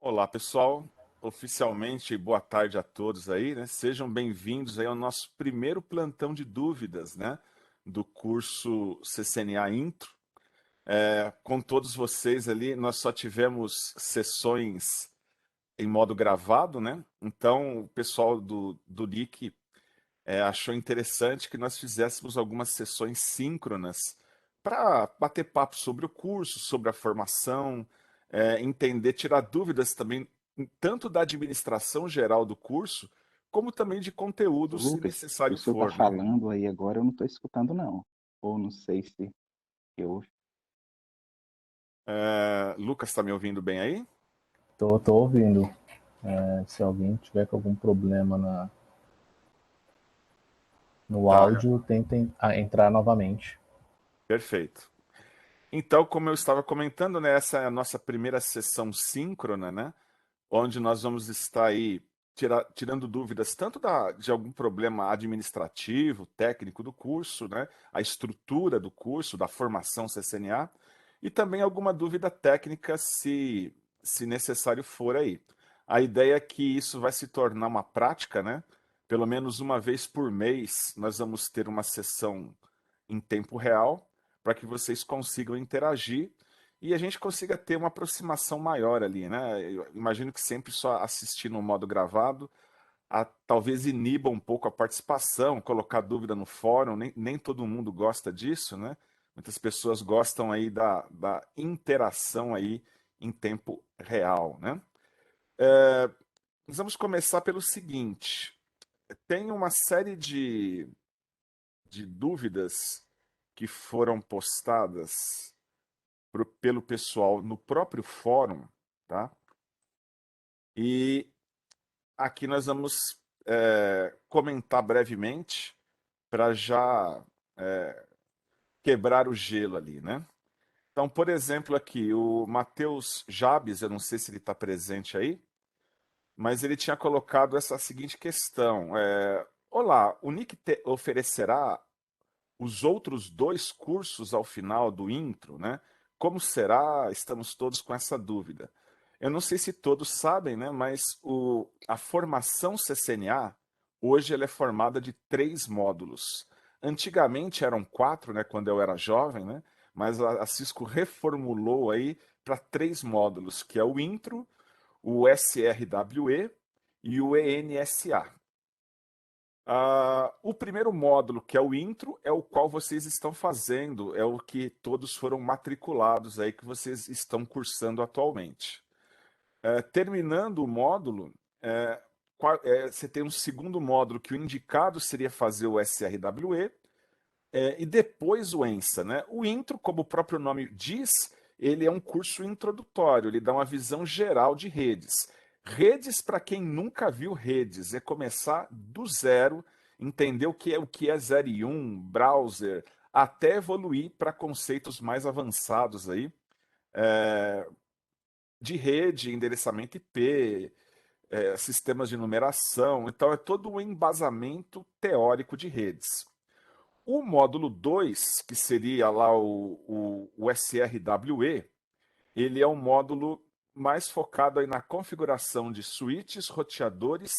Olá, pessoal. Oficialmente, boa tarde a todos aí, né? Sejam bem-vindos aí ao nosso primeiro plantão de dúvidas, né? Do curso CCNA Intro. Com todos vocês ali, nós só tivemos sessões em modo gravado, né? Então, o pessoal do NIC achou interessante que nós fizéssemos algumas sessões síncronas para bater papo sobre o curso, sobre a formação, entender, tirar dúvidas também, tanto da administração geral do curso, como também de Ô, conteúdo, se Lucas, o necessário senhor está for, né? falando aí agora, eu não estou escutando não. Ou não sei se eu... Lucas, está me ouvindo bem aí? Tô ouvindo. Se alguém tiver com algum problema no Tá, áudio, tentem entrar novamente. perfeito. Então, como eu estava comentando, né, essa é a nossa primeira sessão síncrona, né? Onde nós vamos estar aí tirando dúvidas tanto de algum problema administrativo, técnico do curso, né, a estrutura do curso, da formação CCNA, e também alguma dúvida técnica se necessário for aí. A ideia é que isso vai se tornar uma prática, né? Pelo menos uma vez por mês nós vamos ter uma sessão em tempo real para que vocês consigam interagir e a gente consiga ter uma aproximação maior ali, né? Eu imagino que sempre só assistir no modo gravado, talvez iniba um pouco a participação, colocar dúvida no fórum, nem todo mundo gosta disso, né? Muitas pessoas gostam aí da interação aí em tempo real, né? Nós vamos começar pelo seguinte, tem uma série de dúvidas que foram postadas pelo pessoal no próprio fórum, tá? E aqui nós vamos comentar brevemente para já quebrar o gelo ali, né? Então, por exemplo, aqui o Matheus Jabes, eu não sei se ele está presente aí, mas ele tinha colocado essa seguinte questão: Olá, o Nick oferecerá os outros dois cursos ao final do intro, né? Como será? Estamos todos com essa dúvida. Eu não sei se todos sabem, né? Mas a formação CCNA, hoje ela é formada de 3 módulos. Antigamente eram 4, né? Quando eu era jovem, né? Mas a Cisco reformulou aí para 3 módulos, que é o Intro, o SRWE e o ENSA. O primeiro módulo, que é o intro, é o qual vocês estão fazendo, é o que todos foram matriculados aí, que vocês estão cursando atualmente. Terminando o módulo, você tem um segundo módulo, que o indicado seria fazer o SRWE, e depois o ENSA, né? O intro, como o próprio nome diz, ele é um curso introdutório, ele dá uma visão geral de redes. Redes, para quem nunca viu redes, é começar do zero, entender o que é 0 e 1, browser, até evoluir para conceitos mais avançados aí, de rede, endereçamento IP, sistemas de numeração. Então, é todo um embasamento teórico de redes. O módulo 2, que seria lá o SRWE, ele é um módulo mais focado aí na configuração de switches, roteadores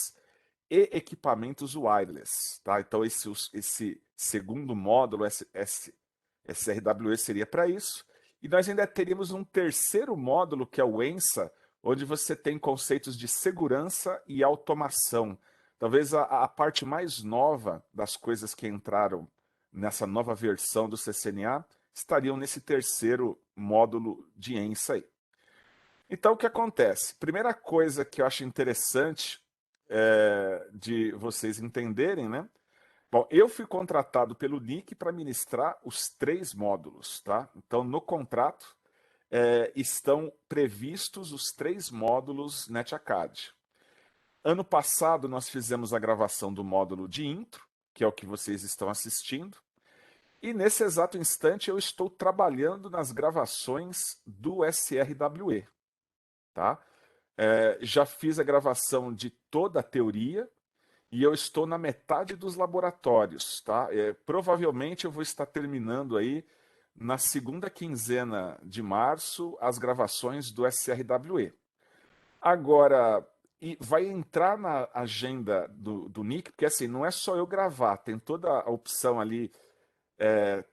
e equipamentos wireless. Tá? Então, esse segundo módulo, SRWE, seria para isso. E nós ainda teríamos um terceiro módulo, que é o ENSA, onde você tem conceitos de segurança e automação. Talvez a parte mais nova das coisas que entraram nessa nova versão do CCNA estariam nesse terceiro módulo de ENSA aí. Então, o que acontece? Primeira coisa que eu acho interessante de vocês entenderem, né? Bom, eu fui contratado pelo NIC para ministrar os 3 módulos, tá? Então, no contrato estão previstos os 3 módulos NetAcad. Ano passado, nós fizemos a gravação do módulo de intro, que é o que vocês estão assistindo, e nesse exato instante eu estou trabalhando nas gravações do SRWE, tá? Já fiz a gravação de toda a teoria e eu estou na metade dos laboratórios, tá? Provavelmente eu vou estar terminando aí na segunda quinzena de março as gravações do SRWE. Agora, e vai entrar na agenda do Nick, porque assim, não é só eu gravar, tem toda a opção ali,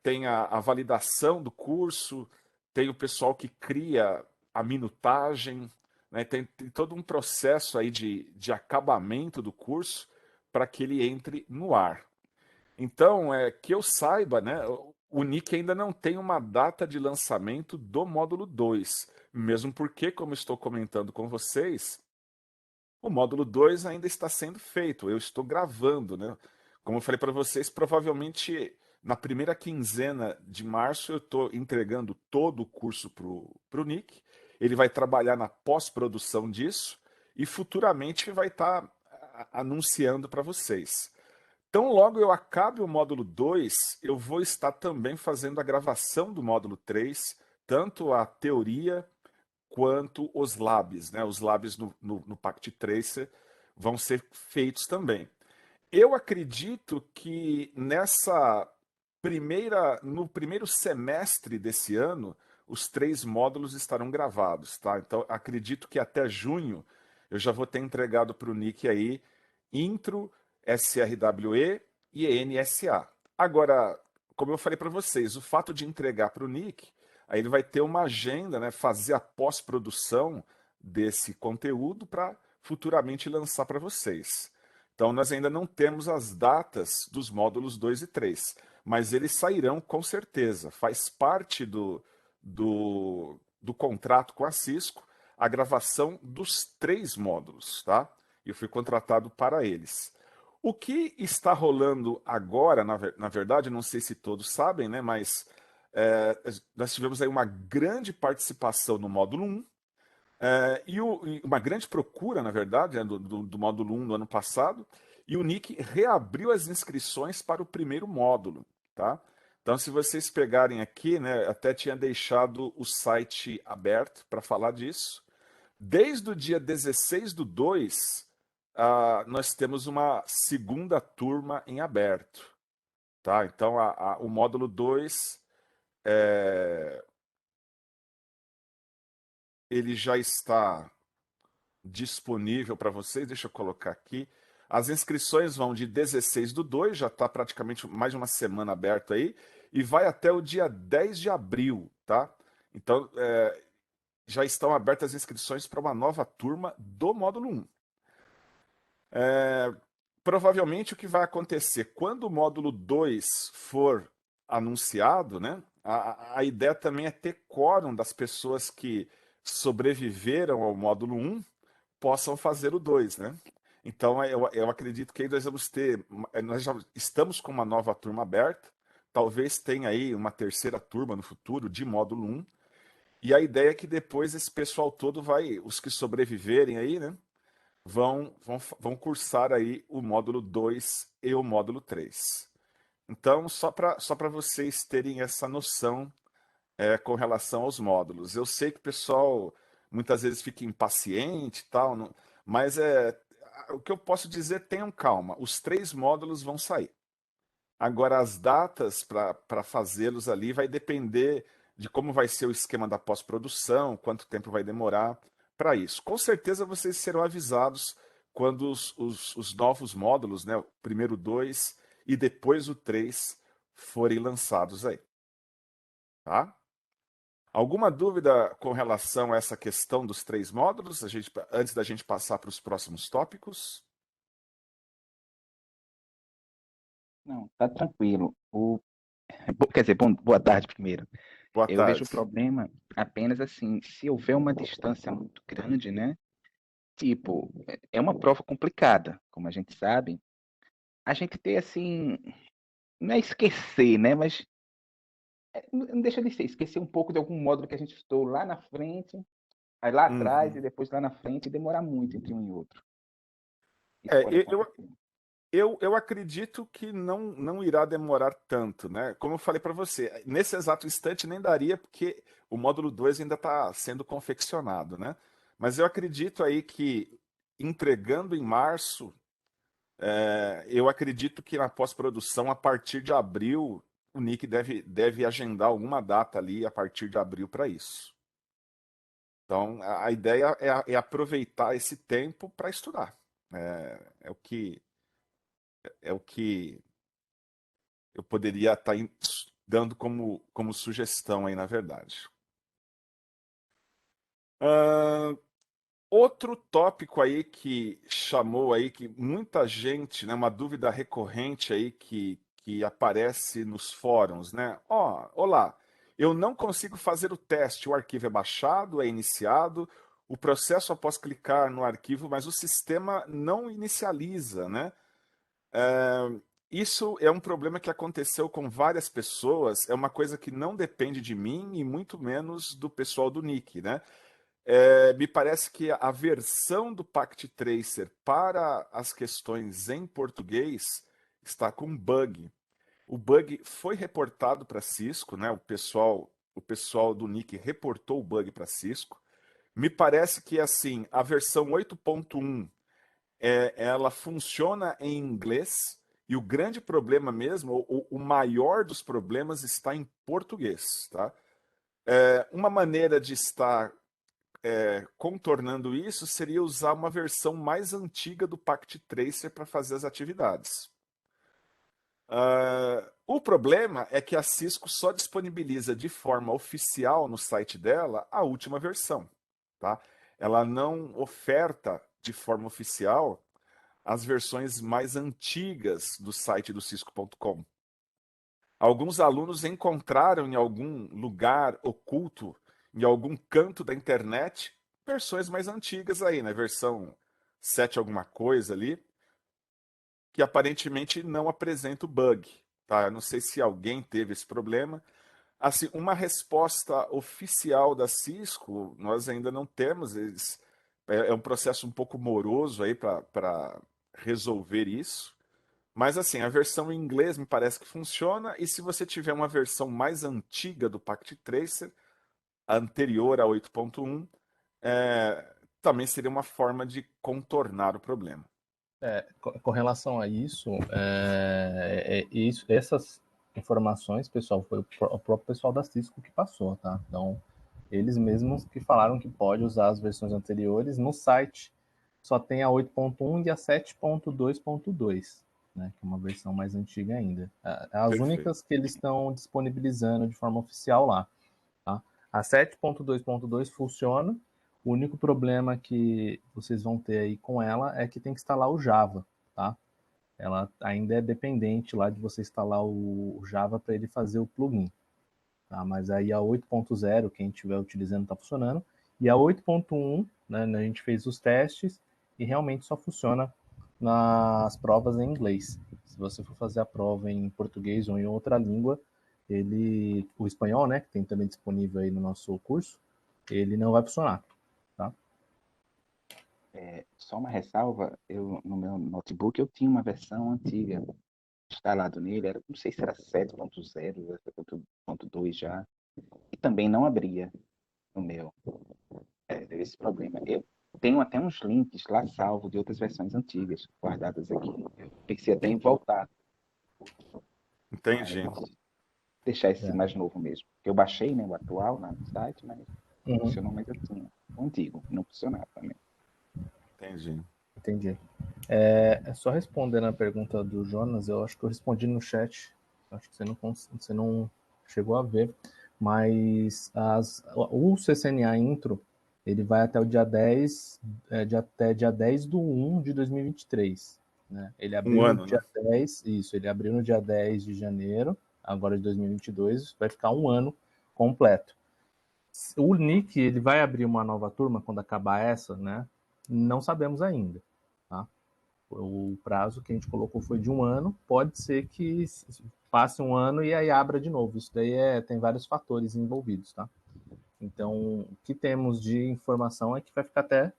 tem a validação do curso, tem o pessoal que cria a minutagem, né, tem todo um processo aí de acabamento do curso para que ele entre no ar. Então, que eu saiba, né, o Nick ainda não tem uma data de lançamento do módulo 2, mesmo porque, como estou comentando com vocês, o módulo 2 ainda está sendo feito, eu estou gravando, né? Como eu falei para vocês, provavelmente na primeira quinzena de março eu estou entregando todo o curso para o Nick, ele vai trabalhar na pós-produção disso e futuramente vai estar anunciando para vocês. Então, logo eu acabe o módulo 2, eu vou estar também fazendo a gravação do módulo 3, tanto a teoria quanto os labs, né? Os labs no Pact Tracer vão ser feitos também. Eu acredito que no primeiro semestre desse ano, os 3 módulos estarão gravados, tá? Então, acredito que até junho eu já vou ter entregado para o Nick aí Intro, SRWE e NSA. Agora, como eu falei para vocês, o fato de entregar para o Nick, aí ele vai ter uma agenda, né? Fazer a pós-produção desse conteúdo para futuramente lançar para vocês. Então, nós ainda não temos as datas dos módulos 2 e 3, mas eles sairão com certeza. Faz parte do contrato com a Cisco a gravação dos 3 módulos, tá? Eu fui contratado para eles. O que está rolando agora, na verdade, não sei se todos sabem, né, mas nós tivemos aí uma grande participação no módulo 1, e uma grande procura, na verdade, né, do módulo 1 no ano passado, e o Nick reabriu as inscrições para o primeiro módulo, tá? Então, se vocês pegarem aqui, né, até tinha deixado o site aberto para falar disso. Desde o dia 16 do 2, nós temos uma segunda turma em aberto, tá? Então, o módulo 2, ele já está disponível para vocês. Deixa eu colocar aqui. As inscrições vão de 16 do 2, já está praticamente mais de uma semana aberto aí, e vai até o dia 10 de abril, tá? Então, já estão abertas as inscrições para uma nova turma do módulo 1. Provavelmente o que vai acontecer, quando o módulo 2 for anunciado, né, a ideia também é ter quórum das pessoas que sobreviveram ao módulo 1 possam fazer o 2, né? Então, eu acredito que aí nós vamos ter, nós já estamos com uma nova turma aberta, talvez tenha aí uma terceira turma no futuro de módulo 1, e a ideia é que depois esse pessoal todo vai, os que sobreviverem aí, né, vão cursar aí o módulo 2 e o módulo 3. Então, só para vocês terem essa noção com relação aos módulos. Eu sei que o pessoal muitas vezes fica impaciente e tal, mas o que eu posso dizer, tenham calma, os 3 módulos vão sair. Agora, as datas para fazê-los ali vai depender de como vai ser o esquema da pós-produção, quanto tempo vai demorar para isso. Com certeza vocês serão avisados quando os novos módulos, né, o primeiro 2 e depois o 3, forem lançados aí. Tá? Alguma dúvida com relação a essa questão dos 3 módulos, antes da gente passar para os próximos tópicos? Não, tá tranquilo. Quer dizer, boa tarde primeiro. Boa Eu vejo o tarde. problema apenas assim, se houver uma distância muito grande, né? Tipo, é uma prova complicada, como a gente sabe. A gente ter assim, não é esquecer, né? Mas não deixa de ser, esquecer um pouco de algum módulo que a gente estudou lá na frente, aí lá atrás e Uhum. depois lá na frente e demorar muito entre um e outro. Isso É, pode acontecer. eu acredito que não irá demorar tanto, né? Como eu falei para você, nesse exato instante nem daria, porque o módulo 2 ainda está sendo confeccionado, né? Mas eu acredito aí que entregando em março, eu acredito que na pós-produção, a partir de abril, o Nick deve agendar alguma data ali a partir de abril para isso. Então, a ideia é aproveitar esse tempo para estudar. É o que eu poderia estar dando como sugestão aí, na verdade. Outro tópico aí que chamou aí, que muita gente, né, uma dúvida recorrente aí que aparece nos fóruns, né? Olá, eu não consigo fazer o teste, o arquivo é baixado, é iniciado, o processo após clicar no arquivo, mas o sistema não inicializa, né? Isso é um problema que aconteceu com várias pessoas, é uma coisa que não depende de mim e muito menos do pessoal do Nick, né? Me parece que a versão do Pact Tracer para as questões em português está com bug. O bug foi reportado para a Cisco, né? O pessoal do Nick reportou o bug para a Cisco. Me parece que assim, a versão 8.1 ela funciona em inglês e o grande problema mesmo, o maior dos problemas está em português, tá? Uma maneira de estar contornando isso seria usar uma versão mais antiga do Pact Tracer para fazer as atividades. O problema é que a Cisco só disponibiliza de forma oficial no site dela a última versão. Tá? Ela não oferta de forma oficial as versões mais antigas do site do Cisco.com. Alguns alunos encontraram em algum lugar oculto, em algum canto da internet, versões mais antigas aí, né? Versão 7 alguma coisa ali, que aparentemente não apresenta o bug. Tá? Eu não sei se alguém teve esse problema. Assim, uma resposta oficial da Cisco, nós ainda não temos. É um processo um pouco moroso aí para resolver isso. Mas assim, a versão em inglês me parece que funciona, e se você tiver uma versão mais antiga do Pact Tracer, anterior a 8.1, também seria uma forma de contornar o problema. Com relação a isso, essas informações, pessoal, foi o próprio pessoal da Cisco que passou, tá? Então, eles mesmos que falaram que pode usar as versões anteriores. No site só tem a 8.1 e a 7.2.2, né? Que é uma versão mais antiga ainda. As Perfeito. únicas que eles estão disponibilizando de forma oficial lá, tá? A 7.2.2 funciona. O único problema que vocês vão ter aí com ela é que tem que instalar o Java, tá? Ela ainda é dependente lá de você instalar o Java para ele fazer o plugin, tá? Mas aí a 8.0, quem estiver utilizando, está funcionando. E a 8.1, né, a gente fez os testes e realmente só funciona nas provas em inglês. Se você for fazer a prova em português ou em outra língua, o espanhol, né, que tem também disponível aí no nosso curso, ele não vai funcionar, tá? Só uma ressalva, no meu notebook eu tinha uma versão antiga instalado nele, não sei se era 7.0, 7.2 já, e também não abria no meu. Teve esse problema. Eu tenho até uns links lá salvo de outras versões antigas, guardadas aqui. Eu pensei até em voltar, Entendi. mas deixar esse mais novo mesmo. Eu baixei, né, o atual no site, mas funcionou, mas eu tinha o antigo, não funcionava também. Entendi. Só respondendo a pergunta do Jonas, eu acho que eu respondi no chat, acho que você não chegou a ver, mas o CCNA Intro, ele vai até o dia 10, até dia 10 do 1 de 2023. Né? Ele abriu ano, no dia né? 10, isso, ele abriu no dia 10 de janeiro, agora de 2022, vai ficar um ano completo. O Nick, ele vai abrir uma nova turma quando acabar essa, né? Não sabemos ainda, tá? O prazo que a gente colocou foi de um ano, pode ser que passe um ano e aí abra de novo. Isso daí tem vários fatores envolvidos, tá? Então, o que temos de informação é que vai ficar até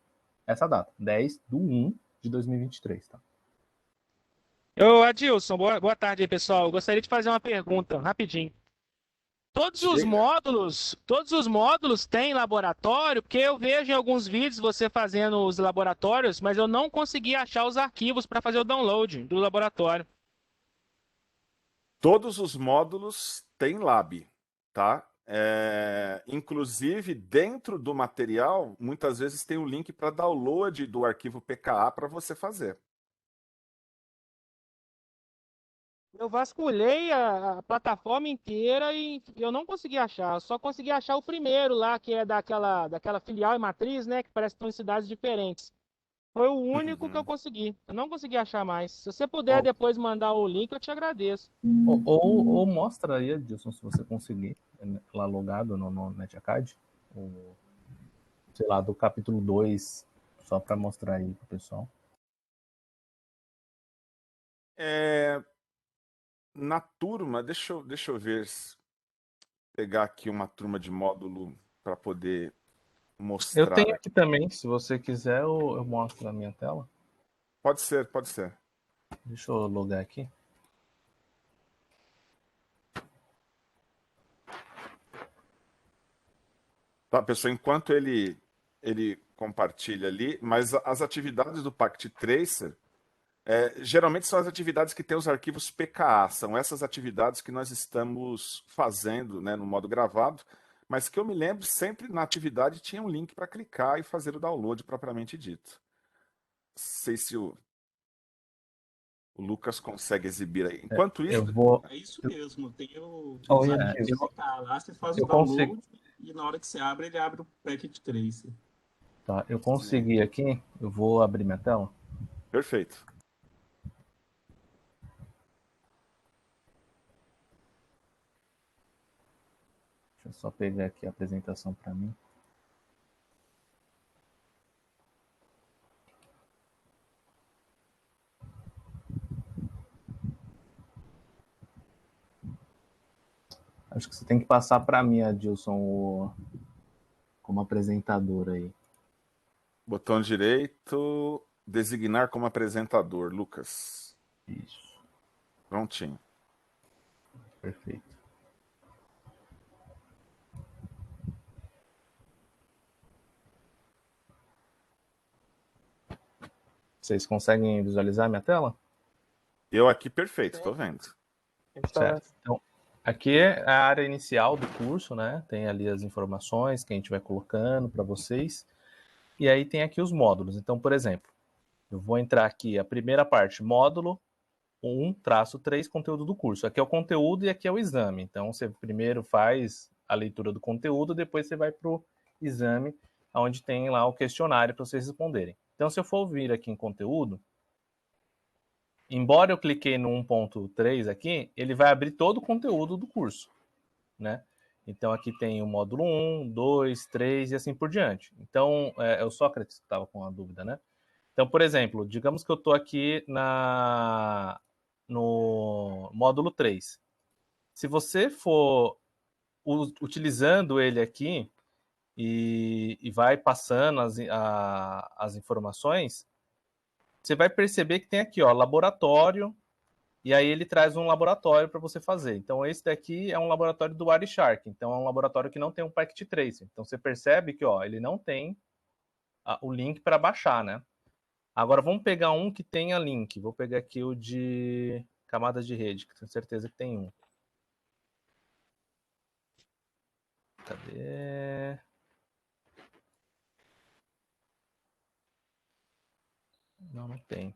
essa data, 10 de 1 de 2023, tá? Ô, Adilson, boa tarde aí, pessoal. Eu gostaria de fazer uma pergunta, rapidinho. Todos os módulos têm laboratório, porque eu vejo em alguns vídeos você fazendo os laboratórios, mas eu não consegui achar os arquivos para fazer o download do laboratório. Todos os módulos têm lab, tá? Inclusive, dentro do material, muitas vezes tem o link para download do arquivo PKA para você fazer. Eu vasculhei a plataforma inteira e eu não consegui achar. Eu só consegui achar o primeiro lá, que é daquela filial e matriz, né? Que parece que estão em cidades diferentes. Foi o único que eu consegui. Eu não consegui achar mais. Se você puder depois mandar o link, eu te agradeço. Ou mostra aí, Edilson, se você conseguir, lá logado no NetAcad, sei lá, do capítulo 2, só para mostrar aí pro pessoal. Na turma, deixa eu ver, pegar aqui uma turma de módulo para poder mostrar. Eu tenho aqui também, se você quiser, eu mostro na minha tela. Pode ser, pode ser. Deixa eu logar aqui. Tá, pessoal, enquanto ele compartilha ali, mas as atividades do Pact Tracer, geralmente são as atividades que têm os arquivos PKA, são essas atividades que nós estamos fazendo, né, no modo gravado, mas que eu me lembro, sempre na atividade tinha um link para clicar e fazer o download propriamente dito. Não sei se o Lucas consegue exibir aí. Enquanto isso... É isso mesmo, tem o Edilson. lá, você faz o download e na hora que você abre, ele abre o Packet Tracer. Tá, eu consegui aqui, eu vou abrir minha tela. Perfeito. Deixa eu só pegar aqui a apresentação para mim. Acho que você tem que passar para mim, Adilson, como apresentador aí. Botão direito, designar como apresentador, Lucas. Isso. Prontinho. Perfeito. Vocês conseguem visualizar minha tela? Eu aqui, perfeito, estou vendo. Certo. Então, aqui é a área inicial do curso, né? Tem ali as informações que a gente vai colocando para vocês. E aí tem aqui os módulos. Então, por exemplo, eu vou entrar aqui, a primeira parte, módulo 1-3, conteúdo do curso. Aqui é o conteúdo e aqui é o exame. Então, você primeiro faz a leitura do conteúdo, depois você vai para o exame, onde tem lá o questionário para vocês responderem. Então, se eu for vir aqui em conteúdo, embora eu cliquei no 1.3 aqui, ele vai abrir todo o conteúdo do curso, né? Então, aqui tem o módulo 1, 2, 3 e assim por diante. Então, é o Sócrates que estava com a dúvida, né? Então, por exemplo, digamos que eu estou aqui no módulo 3. Se você for utilizando ele aqui e vai passando as informações, você vai perceber que tem aqui, ó, laboratório, e aí ele traz um laboratório para você fazer. Então, esse daqui é um laboratório do Wireshark. Então, é um laboratório que não tem um Packet Tracer. Então, você percebe que, ó, ele não tem o link para baixar, né? Agora, vamos pegar um que tenha link. Vou pegar aqui o de camadas de rede, que tenho certeza que tem um. Cadê? Não, não tem.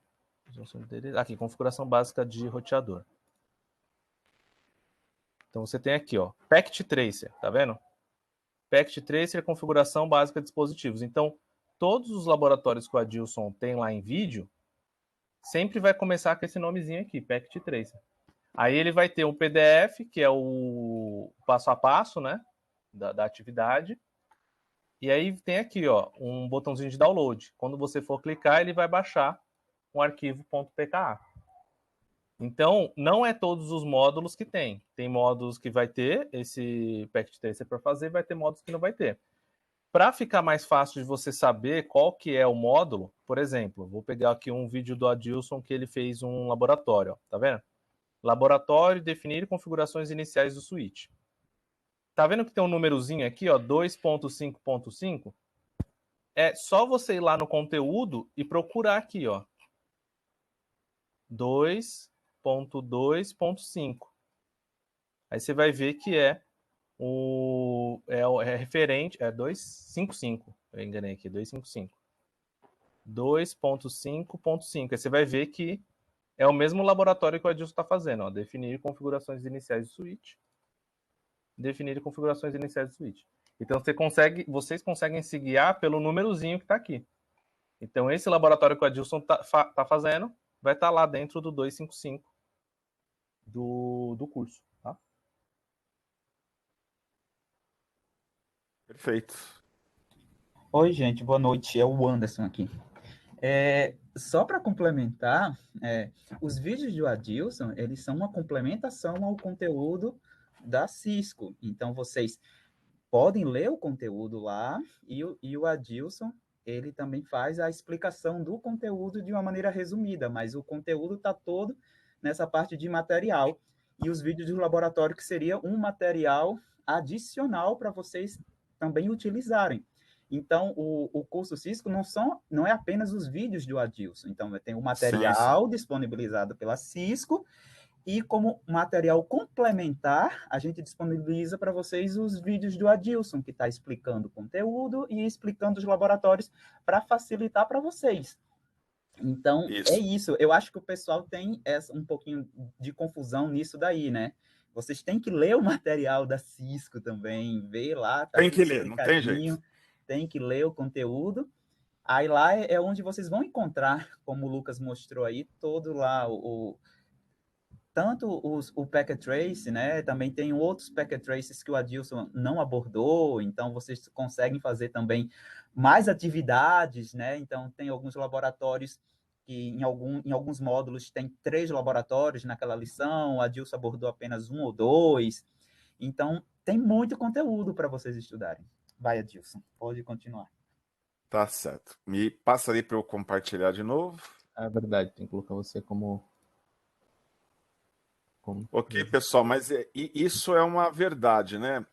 Aqui, configuração básica de roteador. Então, você tem aqui, ó, Packet Tracer, tá vendo? Packet Tracer, configuração básica de dispositivos. Então, todos os laboratórios que o Adilson tem lá em vídeo, sempre vai começar com esse nomezinho aqui, Packet Tracer. Aí ele vai ter um PDF, que é o passo a passo, né, da atividade. E aí tem aqui, ó, um botãozinho de download. Quando você for clicar, ele vai baixar um arquivo .pka. Então, não é todos os módulos que tem. Tem módulos que vai ter esse Packet Tracer para fazer, vai ter módulos que não vai ter. Para ficar mais fácil de você saber qual que é o módulo, por exemplo, vou pegar aqui um vídeo do Adilson que ele fez um laboratório, ó, tá vendo? Laboratório, definir configurações iniciais do switch. Tá vendo que tem um númerozinho aqui, ó, 2.5.5? É só você ir lá no conteúdo e procurar aqui, ó. 2.2.5. Aí você vai ver que é é referente, é 255, eu enganei aqui, 255. 2.5.5. Aí você vai ver que é o mesmo laboratório que o Adilson está fazendo, ó, definir configurações iniciais de switch. Definir configurações iniciais de switch. Então vocês conseguem se guiar pelo númerozinho que está aqui. Então esse laboratório que o Adilson tá fazendo vai estar lá dentro do 255 do curso, tá? Perfeito. Oi, gente, boa noite. É o Anderson aqui. Só para complementar, os vídeos do Adilson, eles são uma complementação ao conteúdo da Cisco. Então, vocês podem ler o conteúdo lá e o Adilson, ele também faz a explicação do conteúdo de uma maneira resumida, mas o conteúdo está todo nessa parte de material. E os vídeos do laboratório, que seria um material adicional para vocês também utilizarem. Então, o curso Cisco não é apenas os vídeos do Adilson. Então, tem o material disponibilizado pela Cisco e, como material complementar, a gente disponibiliza para vocês os vídeos do Adilson, que está explicando o conteúdo e explicando os laboratórios para facilitar para vocês. Então, é isso. Eu acho que o pessoal tem um pouquinho de confusão nisso daí, né? Vocês têm que ler o material da Cisco também, ver lá. Tá tem que ler, não tem jeito. Tem que ler o conteúdo. Aí lá é onde vocês vão encontrar, como o Lucas mostrou aí, todo lá tanto o Packet Trace, né? Também tem outros Packet Traces que o Adilson não abordou, então vocês conseguem fazer também mais atividades, né? Então tem alguns laboratórios que em alguns módulos tem 3 laboratórios naquela lição, o Adilson abordou apenas 1 ou 2. Então tem muito conteúdo para vocês estudarem. Vai, Adilson, pode continuar. Tá certo. Me passa ali para eu compartilhar de novo. É verdade, tem que colocar você como... Ok, pessoal, mas isso é uma verdade, né?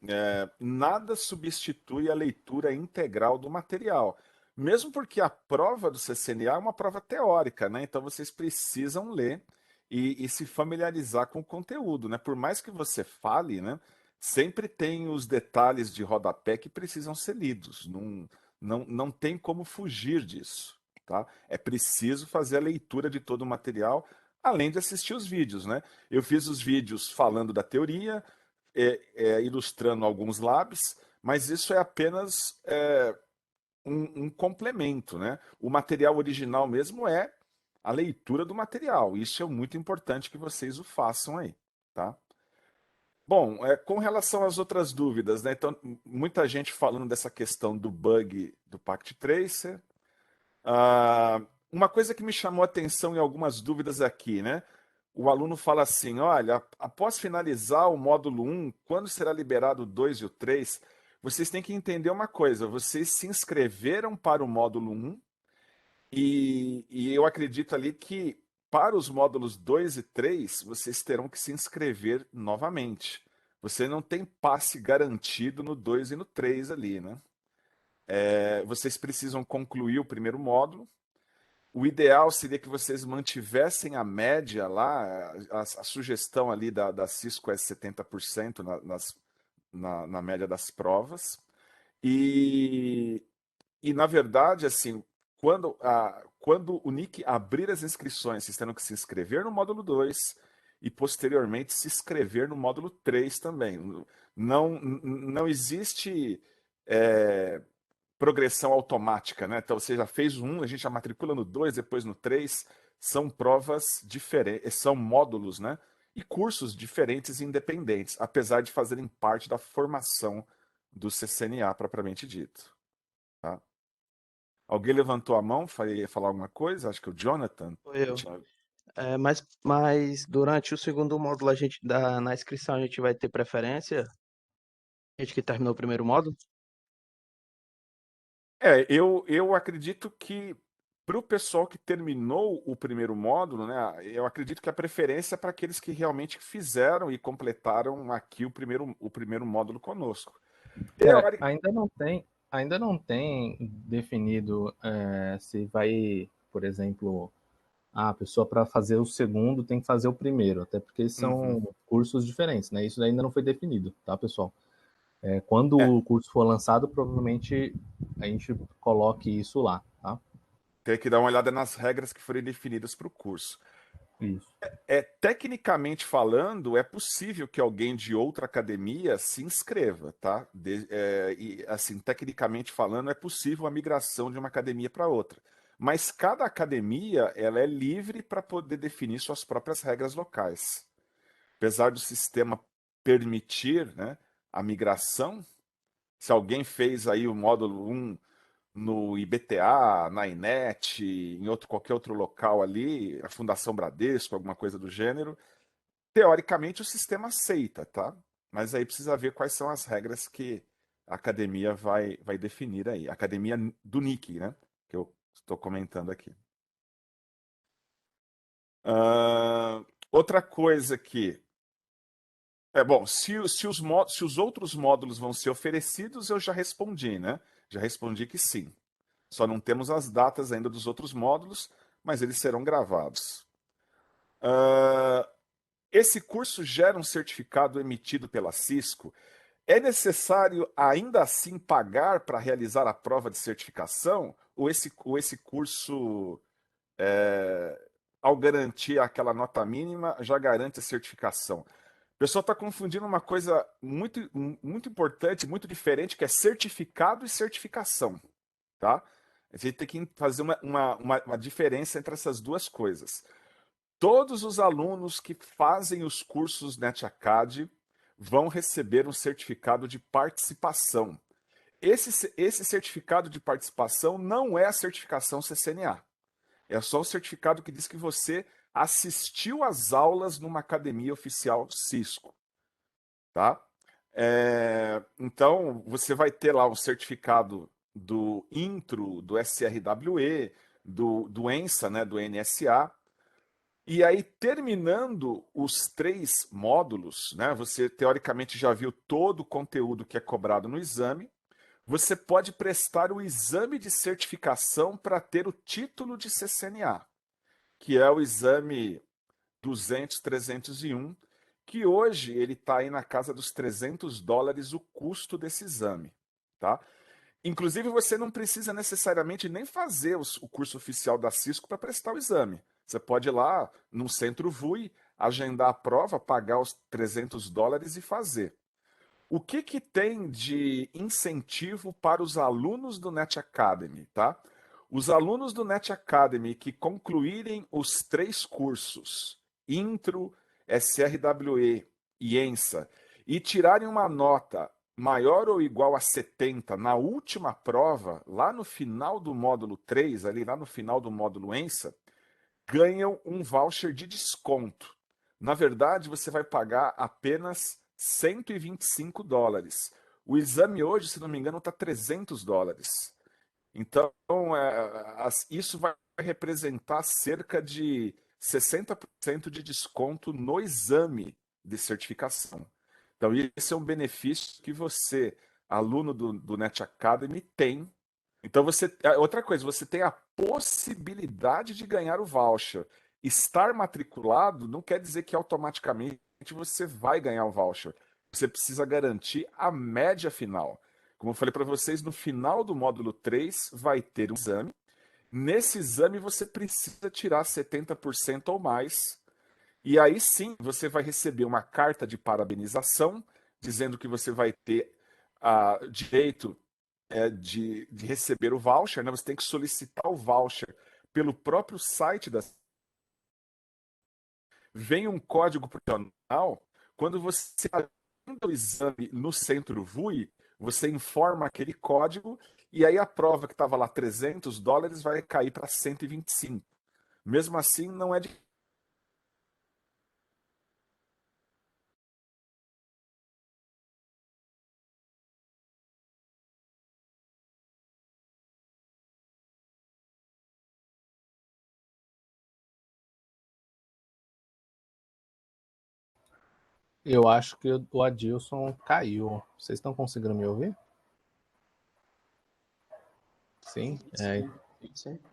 Nada substitui a leitura integral do material. Mesmo porque a prova do CCNA é uma prova teórica, né? Então vocês precisam ler e se familiarizar com o conteúdo, né? Por mais que você fale, né? Sempre tem os detalhes de rodapé que precisam ser lidos. Não tem como fugir disso, tá? É preciso fazer a leitura de todo o material, além de assistir os vídeos, né? Eu fiz os vídeos falando da teoria, ilustrando alguns labs, mas isso é apenas um complemento, né? O material original mesmo é a leitura do material. Isso é muito importante que vocês o façam aí, tá? Bom, com relação às outras dúvidas, né? Então, muita gente falando dessa questão do bug do Packet Tracer. Uma coisa que me chamou a atenção em algumas dúvidas aqui, né? O aluno fala assim, olha, após finalizar o módulo 1, quando será liberado o 2 e o 3? Vocês têm que entender uma coisa, vocês se inscreveram para o módulo 1 e eu acredito ali que para os módulos 2 e 3, vocês terão que se inscrever novamente. Você não tem passe garantido no 2 e no 3 ali, né? Vocês precisam concluir o primeiro módulo. O ideal seria que vocês mantivessem a média lá, a sugestão ali da Cisco é 70% na média das provas. E na verdade, assim, quando o NIC abrir as inscrições, vocês terão que se inscrever no módulo 2 e posteriormente se inscrever no módulo 3 também. Não existe progressão automática, né? Então você já fez o 1, a gente já matricula no 2, depois no 3. São provas diferentes, são módulos, né? E cursos diferentes e independentes, apesar de fazerem parte da formação do CCNA propriamente dito. Tá? Alguém levantou a mão, ia falar alguma coisa? Acho que o Jonathan. Foi eu. Mas durante o segundo módulo, na inscrição, a gente vai ter preferência? A gente que terminou o primeiro módulo? Eu acredito que para o pessoal que terminou o primeiro módulo, né, eu acredito que a preferência é para aqueles que realmente fizeram e completaram aqui o primeiro módulo conosco. Ainda não tem definido se vai, por exemplo, a pessoa para fazer o segundo tem que fazer o primeiro, até porque são cursos diferentes, né? Isso ainda não foi definido, tá, pessoal? Quando o curso for lançado, provavelmente a gente coloque isso lá, tá? Tem que dar uma olhada nas regras que forem definidas para o curso. Isso. Tecnicamente falando, é possível que alguém de outra academia se inscreva, tá? E, assim, tecnicamente falando, é possível a migração de uma academia para outra. Mas cada academia, ela é livre para poder definir suas próprias regras locais. Apesar do sistema permitir, né, a migração, se alguém fez aí o módulo 1 no IBTA, na INET, em qualquer outro local ali, a Fundação Bradesco, alguma coisa do gênero, teoricamente o sistema aceita, tá? Mas aí precisa ver quais são as regras que a academia vai definir aí. A academia do NIC, né? Que eu estou comentando aqui. Outra coisa que... bom, se os outros módulos vão ser oferecidos, eu já respondi, né? Já respondi que sim. Só não temos as datas ainda dos outros módulos, mas eles serão gravados. Esse curso gera um certificado emitido pela Cisco. É necessário ainda assim pagar para realizar a prova de certificação? Ou esse curso, ao garantir aquela nota mínima, já garante a certificação? O pessoal está confundindo uma coisa muito, muito importante, muito diferente, que é certificado e certificação. Tá? A gente tem que fazer uma diferença entre essas duas coisas. Todos os alunos que fazem os cursos NetAcad vão receber um certificado de participação. Esse certificado de participação não é a certificação CCNA. É só o certificado que diz que você assistiu às aulas numa academia oficial Cisco. Tá? Então, você vai ter lá um certificado do Intro, do SRWE, do ENSA, né, do NSA. E aí, terminando os 3 módulos, né, você teoricamente já viu todo o conteúdo que é cobrado no exame, você pode prestar o exame de certificação para ter o título de CCNA, que é o exame 200-301, que hoje ele está aí na casa dos $300 o custo desse exame, tá? Inclusive, você não precisa necessariamente nem fazer o curso oficial da Cisco para prestar o exame. Você pode ir lá no centro VUI, agendar a prova, pagar os $300 e fazer. O que tem de incentivo para os alunos do Net Academy, tá? Os alunos do Net Academy que concluírem os 3 cursos, Intro, SRWE e ENSA, e tirarem uma nota maior ou igual a 70 na última prova, lá no final do módulo 3, ali lá no final do módulo ENSA, ganham um voucher de desconto. Na verdade, você vai pagar apenas $125. O exame hoje, se não me engano, está $300. Então, isso vai representar cerca de 60% de desconto no exame de certificação. Então, esse é um benefício que você, aluno do Net Academy, tem. Então, outra coisa, você tem a possibilidade de ganhar o voucher. Estar matriculado não quer dizer que automaticamente você vai ganhar o voucher. Você precisa garantir a média final. Como eu falei para vocês, no final do módulo 3 vai ter um exame. Nesse exame você precisa tirar 70% ou mais. E aí sim você vai receber uma carta de parabenização, dizendo que você vai ter direito de receber o voucher, né? Você tem que solicitar o voucher pelo próprio site da... Vem um código profissional. Quando você agenda o exame no centro VUI, você informa aquele código e aí a prova que estava lá $300 vai cair para 125. Mesmo assim, não é de... Eu acho que o Adilson caiu. Vocês estão conseguindo me ouvir? Sim? Sim.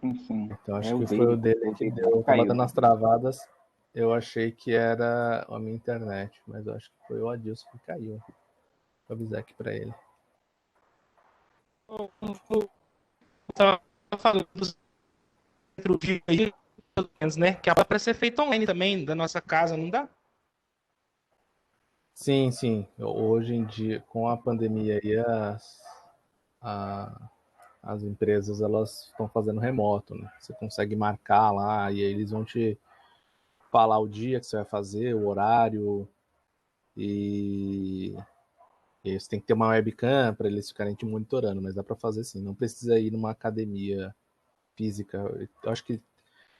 Então acho que foi o dele que deu. Eu tava dando as travadas. Eu achei que era a minha internet, mas eu acho que foi o Adilson que caiu. Vou avisar aqui para ele. Tava falando dos outro dia aí, pelo menos, né? Que é para ser feito online também, da nossa casa, não dá? Sim, sim. Hoje em dia, com a pandemia aí, as empresas elas estão fazendo remoto, né? Você consegue marcar lá e aí eles vão te falar o dia que você vai fazer, o horário e, e aí você tem que ter uma webcam para eles ficarem te monitorando, mas dá para fazer sim. Não precisa ir numa academia física. Eu acho que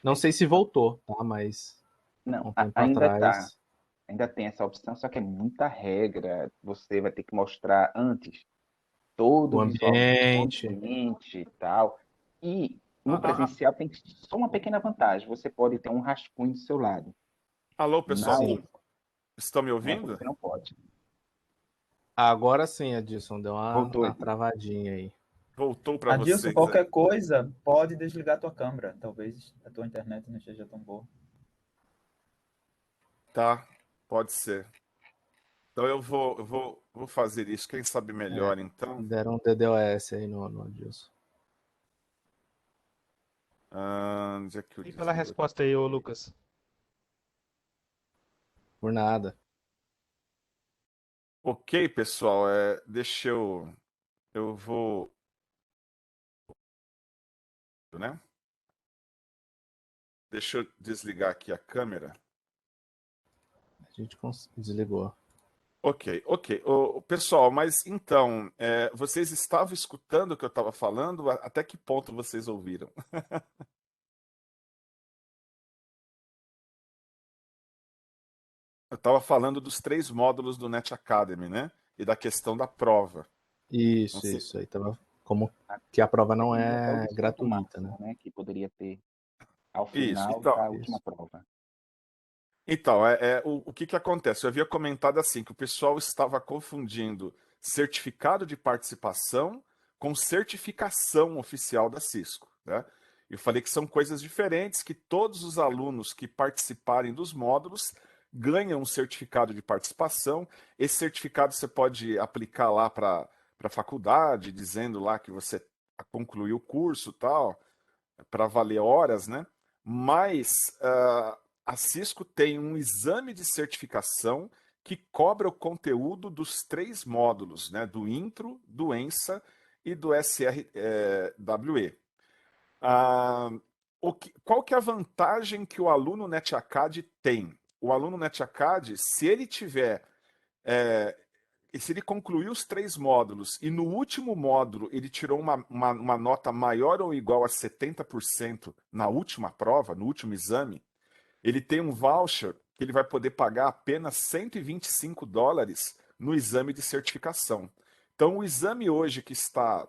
não sei se voltou, tá? Mas há Não, um tempo ainda tá. atrás. Ainda tem essa opção, só que é muita regra. Você vai ter que mostrar antes todo O o visual do ambiente. ambiente e tal. E no Ah, ah, presencial tem só uma pequena vantagem. Você pode ter um rascunho do seu lado. alô, Na pessoal, Sim. outra, estão me né, ouvindo? você não pode. Agora sim, Edilson, deu Voltou, uma Edinho. travadinha aí. Voltou para Adilson, vocês aí? qualquer coisa, pode desligar tua câmera. Talvez a tua internet não esteja tão boa. Tá, pode ser. Então vou fazer isso. Quem sabe É, melhor, então. deram um DDoS aí no Edilson. Onde é que eu E pela desligo? resposta aí, ô Lucas. Por nada. Ok, pessoal, deixa eu vou, né? Deixa eu desligar aqui a câmera. A gente desligou. Ok, ok. Pessoal, mas então, vocês estavam escutando o que eu estava falando? Até que ponto vocês ouviram? Eu estava falando dos 3 módulos do Net Academy, né? E da questão da prova. Não sei. Isso aí tava como que a prova não Tem até o é desconto gratuita, né? máximo, né, que poderia ter ao Isso. final Então, da última Isso. prova. Então, o que que acontece? Eu havia comentado assim, que o pessoal estava confundindo certificado de participação com certificação oficial da Cisco, né? Eu falei que são coisas diferentes, que todos os alunos que participarem dos módulos ganham um certificado de participação. Esse certificado você pode aplicar lá para a faculdade, dizendo lá que você concluiu o curso, tal, para valer horas, né? Mas a Cisco tem um exame de certificação que cobra o conteúdo dos 3 módulos, né? Do Intro, do ENSA e do SRWE. Qual que é a vantagem que o aluno NetAcad tem? O aluno NetAcad, se ele tiver é, e se ele concluiu os 3 módulos e no último módulo ele tirou uma nota maior ou igual a 70% na última prova, no último exame, ele tem um voucher que ele vai poder pagar apenas $125 no exame de certificação. Então, o exame hoje que está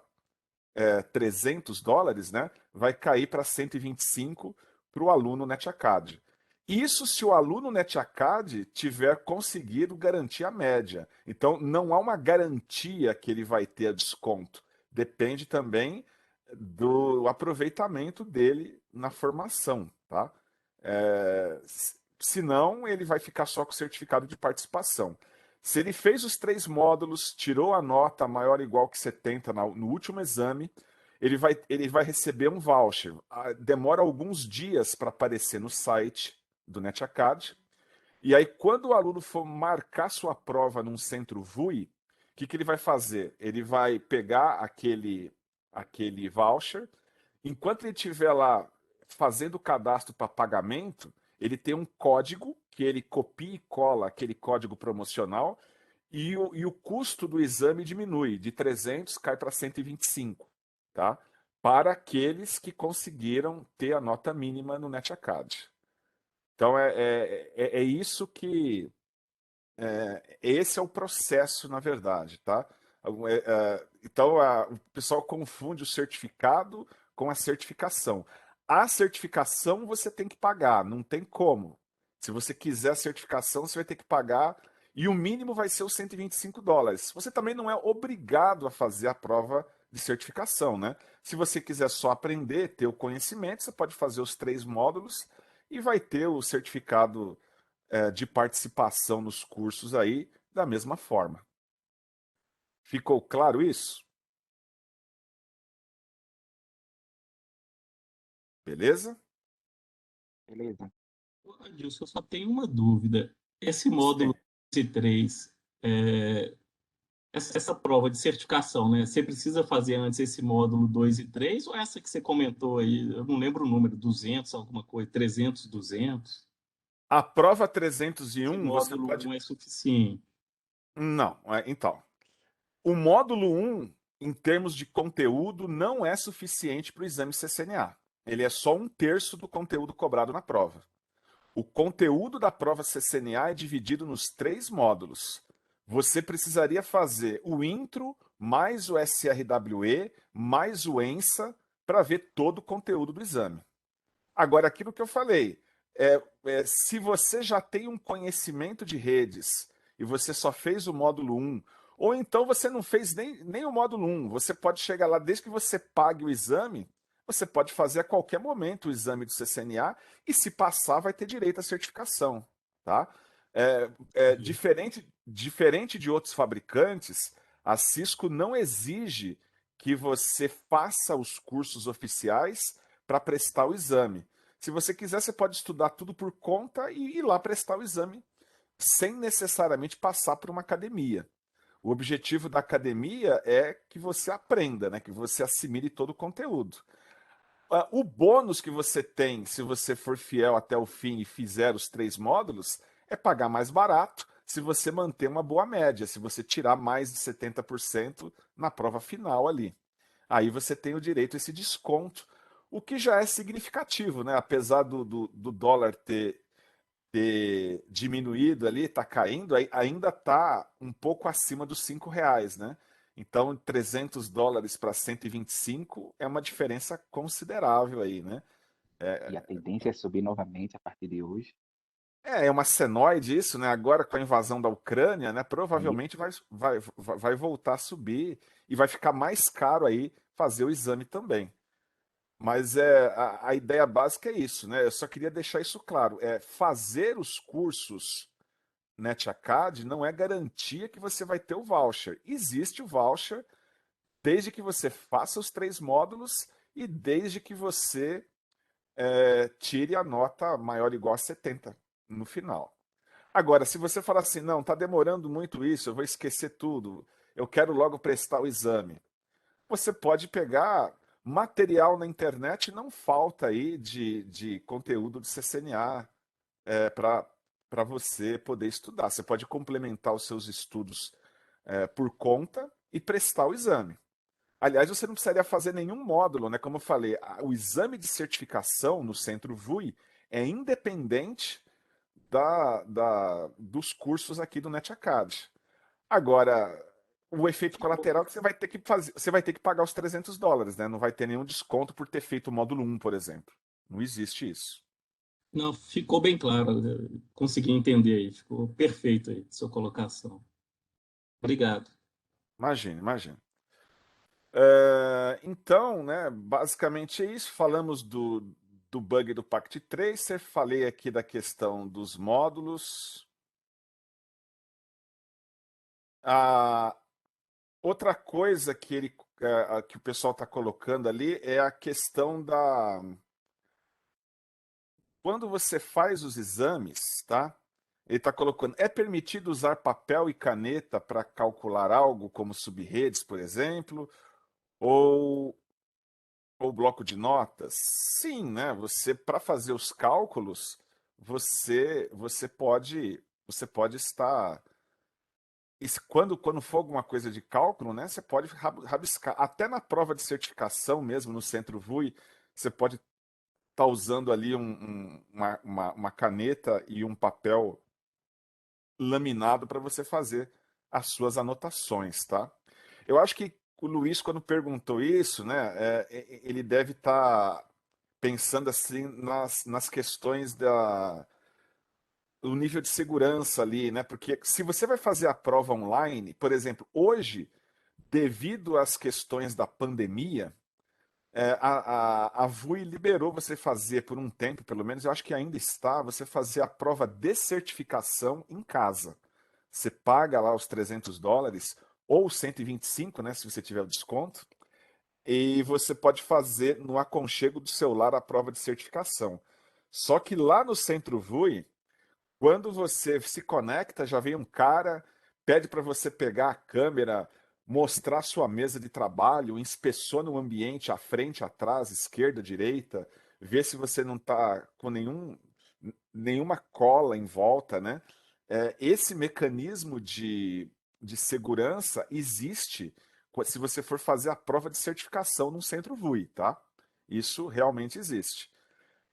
$300, né, vai cair para 125 para o aluno NetAcad. Isso se o aluno NetAcad tiver conseguido garantir a média. Então, não há uma garantia que ele vai ter desconto. Depende também do aproveitamento dele na formação, tá? Senão, ele vai ficar só com o certificado de participação. Se ele fez os 3 módulos, tirou a nota maior ou igual que 70 no último exame, ele vai receber um voucher. Demora alguns dias para aparecer no site do NetAcad. E aí, quando o aluno for marcar sua prova num centro VUI, o que ele vai fazer? Ele vai pegar aquele voucher. Enquanto ele estiver lá fazendo o cadastro para pagamento, ele tem um código que ele copia e cola aquele código promocional e o custo do exame diminui de 300 cai para 125, tá? Para aqueles que conseguiram ter a nota mínima no NetAcad. Então é isso que esse é o processo, na verdade, tá? Então o pessoal confunde o certificado com a certificação. A certificação você tem que pagar, não tem como. Se você quiser a certificação, você vai ter que pagar e o mínimo vai ser os $125. Você também não é obrigado a fazer a prova de certificação, né? Se você quiser só aprender, ter o conhecimento, você pode fazer os 3 módulos e vai ter o certificado de participação nos cursos aí da mesma forma. Ficou claro isso? Beleza? Beleza. Adilson, eu só tenho uma dúvida. Esse módulo 3, essa prova de certificação, né? Você precisa fazer antes esse módulo 2 e 3 ou essa que você comentou aí? Eu não lembro o número, 200, alguma coisa, 300, 200? A prova Esse 301, você módulo pode. 1 é suficiente? Não, então. O módulo 1, em termos de conteúdo, não é suficiente para o exame CCNA. Ele é só 1/3 do conteúdo cobrado na prova. O conteúdo da prova CCNA é dividido nos 3 módulos. Você precisaria fazer o intro, mais o SRWE, mais o ENSA, para ver todo o conteúdo do exame. Agora, aquilo que eu falei, se você já tem um conhecimento de redes e você só fez o módulo 1, ou então você não fez nem o módulo 1, você pode chegar lá, desde que você pague o exame, você pode fazer a qualquer momento o exame do CCNA e, se passar, vai ter direito à certificação. Tá? Diferente de outros fabricantes, a Cisco não exige que você faça os cursos oficiais para prestar o exame. Se você quiser, você pode estudar tudo por conta e ir lá prestar o exame, sem necessariamente passar por uma academia. O objetivo da academia é que você aprenda, né? Que você assimile todo o conteúdo. O bônus que você tem, se você for fiel até o fim e fizer os 3 módulos, é pagar mais barato se você manter uma boa média, se você tirar mais de 70% na prova final ali. Aí você tem o direito a esse desconto, o que já é significativo, né? Apesar do dólar ter diminuído ali, está caindo, ainda está um pouco acima dos R$ 5, né? Então, $300 para 125 é uma diferença considerável aí, né? E a tendência é subir novamente a partir de hoje. É uma senoide isso, né? Agora com a invasão da Ucrânia, né? Aí, Provavelmente vai voltar a subir e vai ficar mais caro aí fazer o exame também. Mas a ideia básica é isso, né? Eu só queria deixar isso claro. Fazer os cursos NetAcad não é garantia que você vai ter o voucher. Existe o voucher desde que você faça os 3 módulos e desde que você tire a nota maior ou igual a 70 no final. Agora, se você falar assim, não, está demorando muito isso, eu vou esquecer tudo, eu quero logo prestar o exame. Você pode pegar material na internet, não falta aí de conteúdo de CCNA para você poder estudar. Você pode complementar os seus estudos por conta e prestar o exame. Aliás, você não precisaria fazer nenhum módulo, né? Como eu falei, o exame de certificação no Centro VUI é independente dos cursos aqui do NetAcad. Agora, o efeito colateral é que você vai ter que fazer, você vai ter que pagar os $300, né? Não vai ter nenhum desconto por ter feito o módulo 1, por exemplo. Não existe isso. Não, ficou bem claro. Eu consegui entender aí. Ficou perfeito aí, sua colocação. Obrigado. Imagine, imagine. Então, né, basicamente é isso. Falamos do bug do Pact Tracer, falei aqui da questão dos módulos. A outra coisa que o pessoal está colocando ali é a questão da... Quando você faz os exames, tá? Ele está colocando, é permitido usar papel e caneta para calcular algo, como subredes, por exemplo, ou bloco de notas? Sim, né? Você, para fazer os cálculos, você pode estar... Quando for alguma coisa de cálculo, né, você pode rabiscar. Até na prova de certificação mesmo, no Centro VUI, você pode estar usando ali uma caneta e um papel laminado para você fazer as suas anotações, tá? Eu acho que o Luiz, quando perguntou isso, né, ele deve estar pensando assim nas questões do nível de segurança ali, né? Porque se você vai fazer a prova online, por exemplo, hoje, devido às questões da pandemia, a VUI liberou você fazer por um tempo, pelo menos, eu acho que ainda está, você fazer a prova de certificação em casa. Você paga lá os $300, ou 125, né, se você tiver o desconto, e você pode fazer no aconchego do celular a prova de certificação. Só que lá no Centro vui, quando você se conecta, já vem um cara, pede para você pegar a câmera, mostrar sua mesa de trabalho, inspeciona o ambiente à frente, atrás, esquerda, direita, ver se você não está com nenhuma cola em volta, né? Esse mecanismo de segurança existe se você for fazer a prova de certificação num centro vui, tá? Isso realmente existe.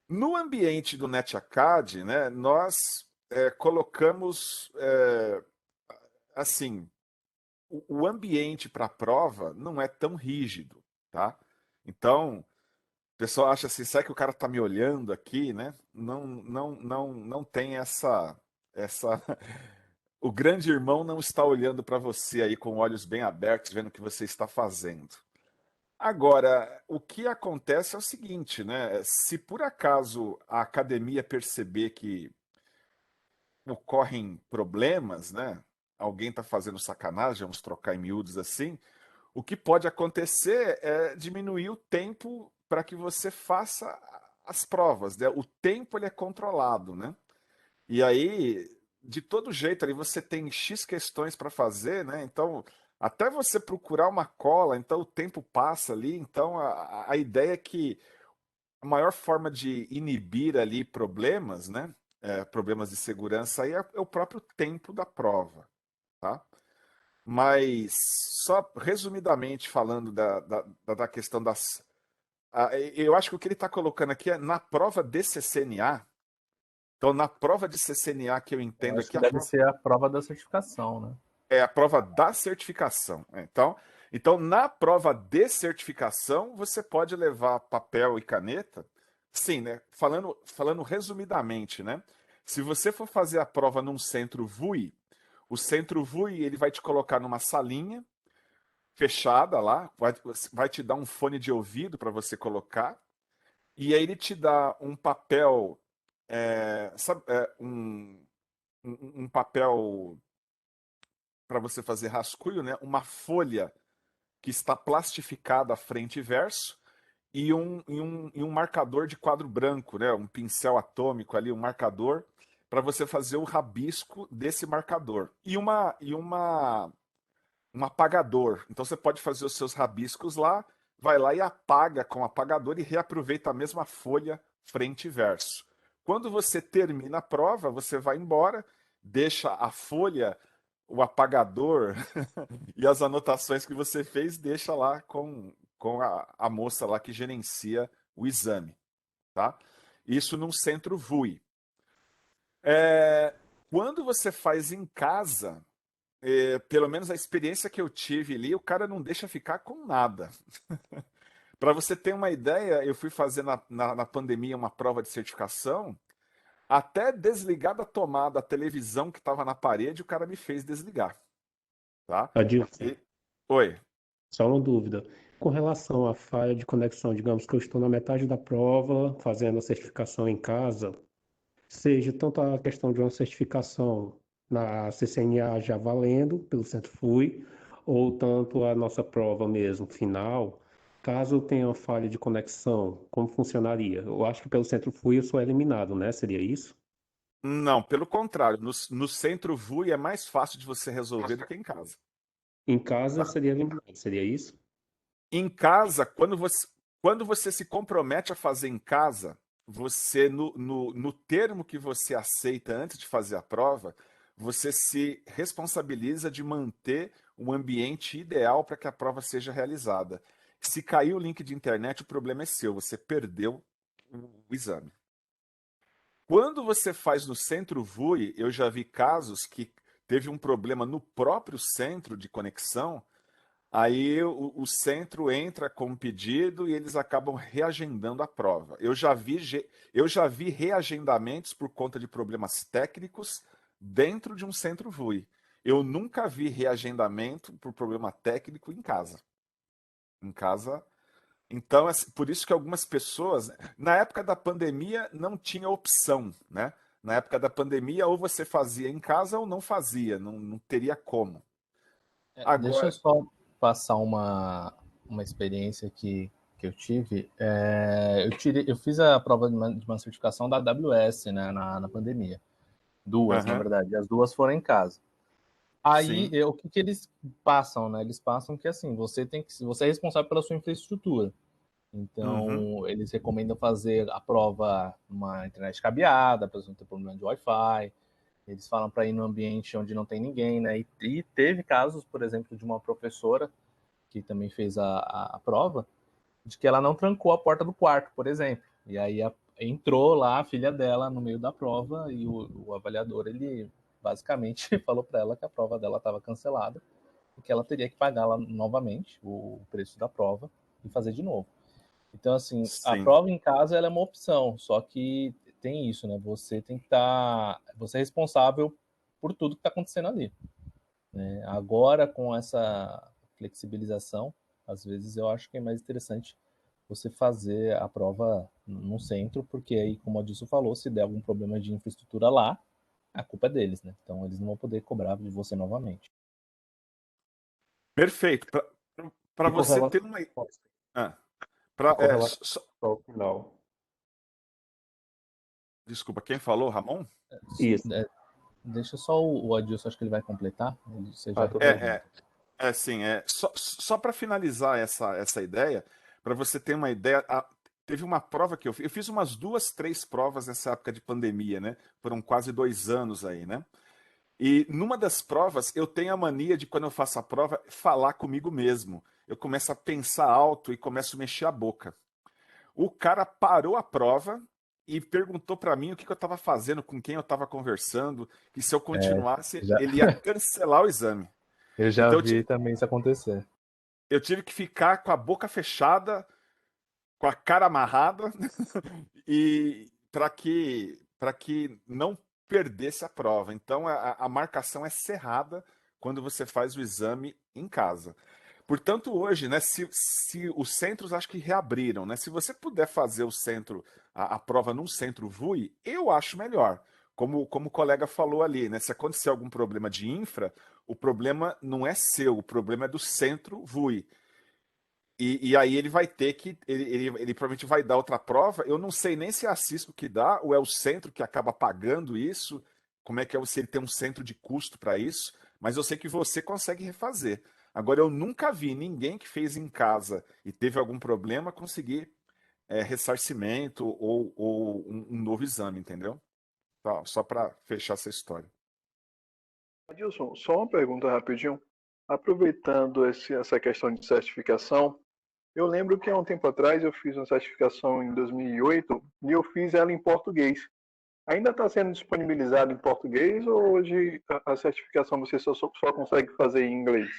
No ambiente do NetAcad, né, nós colocamos, assim, o ambiente para a prova não é tão rígido, tá? Então, o pessoal acha assim, será que o cara está me olhando aqui, né? Não tem essa... O grande irmão não está olhando para você aí com olhos bem abertos, vendo o que você está fazendo. Agora, o que acontece é o seguinte, né? Se por acaso a academia perceber que ocorrem problemas, né? Alguém está fazendo sacanagem, vamos trocar em miúdos assim. O que pode acontecer é diminuir o tempo para que você faça as provas, né? O tempo ele é controlado, né? E aí, de todo jeito, ali você tem X questões para fazer, né? Então, até você procurar uma cola, então o tempo passa ali. Então, a ideia é que a maior forma de inibir ali problemas, né? Problemas de segurança aí é o próprio tempo da prova, tá? Mas, só resumidamente falando da questão das... eu acho que o que ele está colocando aqui é na prova de CCNA. Então, na prova de CCNA que eu Eu entendo acho aqui, que deve ser a prova da certificação, né? é a prova da certificação. Então, na prova de certificação, você pode levar papel e caneta. Sim, né? Falando resumidamente, né? Se você for fazer a prova num centro vui, o centro vui ele vai te colocar numa salinha fechada lá, vai te dar um fone de ouvido para você colocar, e aí ele te dá um papel, sabe, um papel para você fazer rascunho, né? Uma folha que está plastificada frente e verso e um marcador de quadro branco, né? Um pincel atômico ali, um marcador para você fazer o rabisco desse marcador um apagador. Então você pode fazer os seus rabiscos lá, vai lá e apaga com o apagador e reaproveita a mesma folha frente e verso. Quando você termina a prova, você vai embora, deixa a folha, o apagador e as anotações que você fez, deixa lá com a moça lá que gerencia o exame, tá? Isso num centro vui. Quando você faz em casa, pelo menos a experiência que eu tive ali, o cara não deixa ficar com nada. Para você ter uma ideia, eu fui fazer na pandemia uma prova de certificação, até desligar da tomada a televisão que estava na parede, o cara me fez desligar, tá? Adilson, E- Oi. só uma dúvida. Com relação à falha de conexão, digamos que eu estou na metade da prova, fazendo a certificação em casa, seja tanto a questão de uma certificação na CCNA já valendo, pelo Centro Fui, ou tanto a nossa prova mesmo, final, caso tenha uma falha de conexão, como funcionaria? Eu acho que pelo Centro Fui eu sou eliminado, né? Seria isso? Não, pelo contrário, no centro vui é mais fácil de você resolver do que em casa. Em casa eu Tá? seria eliminado, seria isso? Em casa, quando você se compromete a fazer em casa, você, no termo que você aceita antes de fazer a prova, você se responsabiliza de manter um ambiente ideal para que a prova seja realizada. Se cair o link de internet, o problema é seu, você perdeu o exame. Quando você faz no centro vui, eu já vi casos que teve um problema no próprio centro de conexão. Aí o centro entra com um pedido e eles acabam reagendando a prova. Eu já vi reagendamentos por conta de problemas técnicos dentro de um centro vui. Eu nunca vi reagendamento por problema técnico em casa. Em casa. Então, por isso que algumas pessoas, na época da pandemia, não tinha opção, né? Na época da pandemia, ou você fazia em casa ou não fazia, não teria como. Deixa eu Agora, só passar uma experiência que eu tive. Eu fiz a prova de uma certificação da AWS, né, na pandemia. Duas, na aham, verdade. As duas foram em casa. Aí, sim, o que que eles passam, né? Eles passam que, assim, você é responsável pela sua infraestrutura. uhum, Então, eles recomendam fazer a prova numa internet cabeada, para você não ter problema de Wi-Fi. Eles falam para ir num ambiente onde não tem ninguém, né? E teve casos, por exemplo, de uma professora que também fez a prova, de que ela não trancou a porta do quarto, por exemplo. E aí entrou lá a filha dela no meio da prova e o avaliador, ele basicamente falou para ela que a prova dela estava cancelada e que ela teria que pagar lá novamente o preço da prova e fazer de novo. Então, assim, a sim. prova em casa ela é uma opção, só que tem isso, né? Você tem que estar. Você é responsável por tudo que está acontecendo ali. Né? Agora, com essa flexibilização, às vezes eu acho que é mais interessante você fazer a prova no centro, porque aí, como a Dilson falou, se der algum problema de infraestrutura lá, a culpa é deles, né? Então eles não vão poder cobrar de você novamente. Perfeito. Para E com você ter relação, uma. e com É, relação ao final. desculpa, quem falou, Ramon? Isso. Deixa só o Adilson, acho que ele vai completar. Você já Tudo bem. pergunta. Sim, só para finalizar essa ideia, para você ter uma ideia, teve uma prova que eu fiz umas 2, 3 provas nessa época de pandemia, né? Foram quase 2 anos aí, né? E numa das provas, eu tenho a mania de, quando eu faço a prova, falar comigo mesmo. Eu começo a pensar alto e começo a mexer a boca. O cara parou a prova e perguntou para mim o que eu estava fazendo, com quem eu estava conversando, que se eu continuasse, Já, ele ia cancelar o exame. eu já Então vi também isso acontecer. eu tive que ficar com a boca fechada, com a cara amarrada, e para que não perdesse a prova. Então a marcação é cerrada quando você faz o exame em casa. Portanto, hoje, né, se os centros acho que reabriram, né? Se você puder fazer a prova num centro VUI, eu acho melhor. Como o colega falou ali, né? Se acontecer algum problema de infra, o problema não é seu, o problema é do centro VUI. E aí ele vai ter que. Ele provavelmente vai dar outra prova. Eu não sei nem se é a Cisco que dá, ou é o centro que acaba pagando isso. Como é que é se ele tem um centro de custo para isso? Mas eu sei que você consegue refazer. Agora, eu nunca vi ninguém que fez em casa e teve algum problema conseguir ressarcimento ou um novo exame, entendeu? Tá, só para fechar essa história. Adilson, só uma pergunta rapidinho. Aproveitando essa questão de certificação, eu lembro que há um tempo atrás eu fiz uma certificação em 2008 e eu fiz ela em português. Ainda está sendo disponibilizado em português ou hoje a certificação você só consegue fazer em inglês?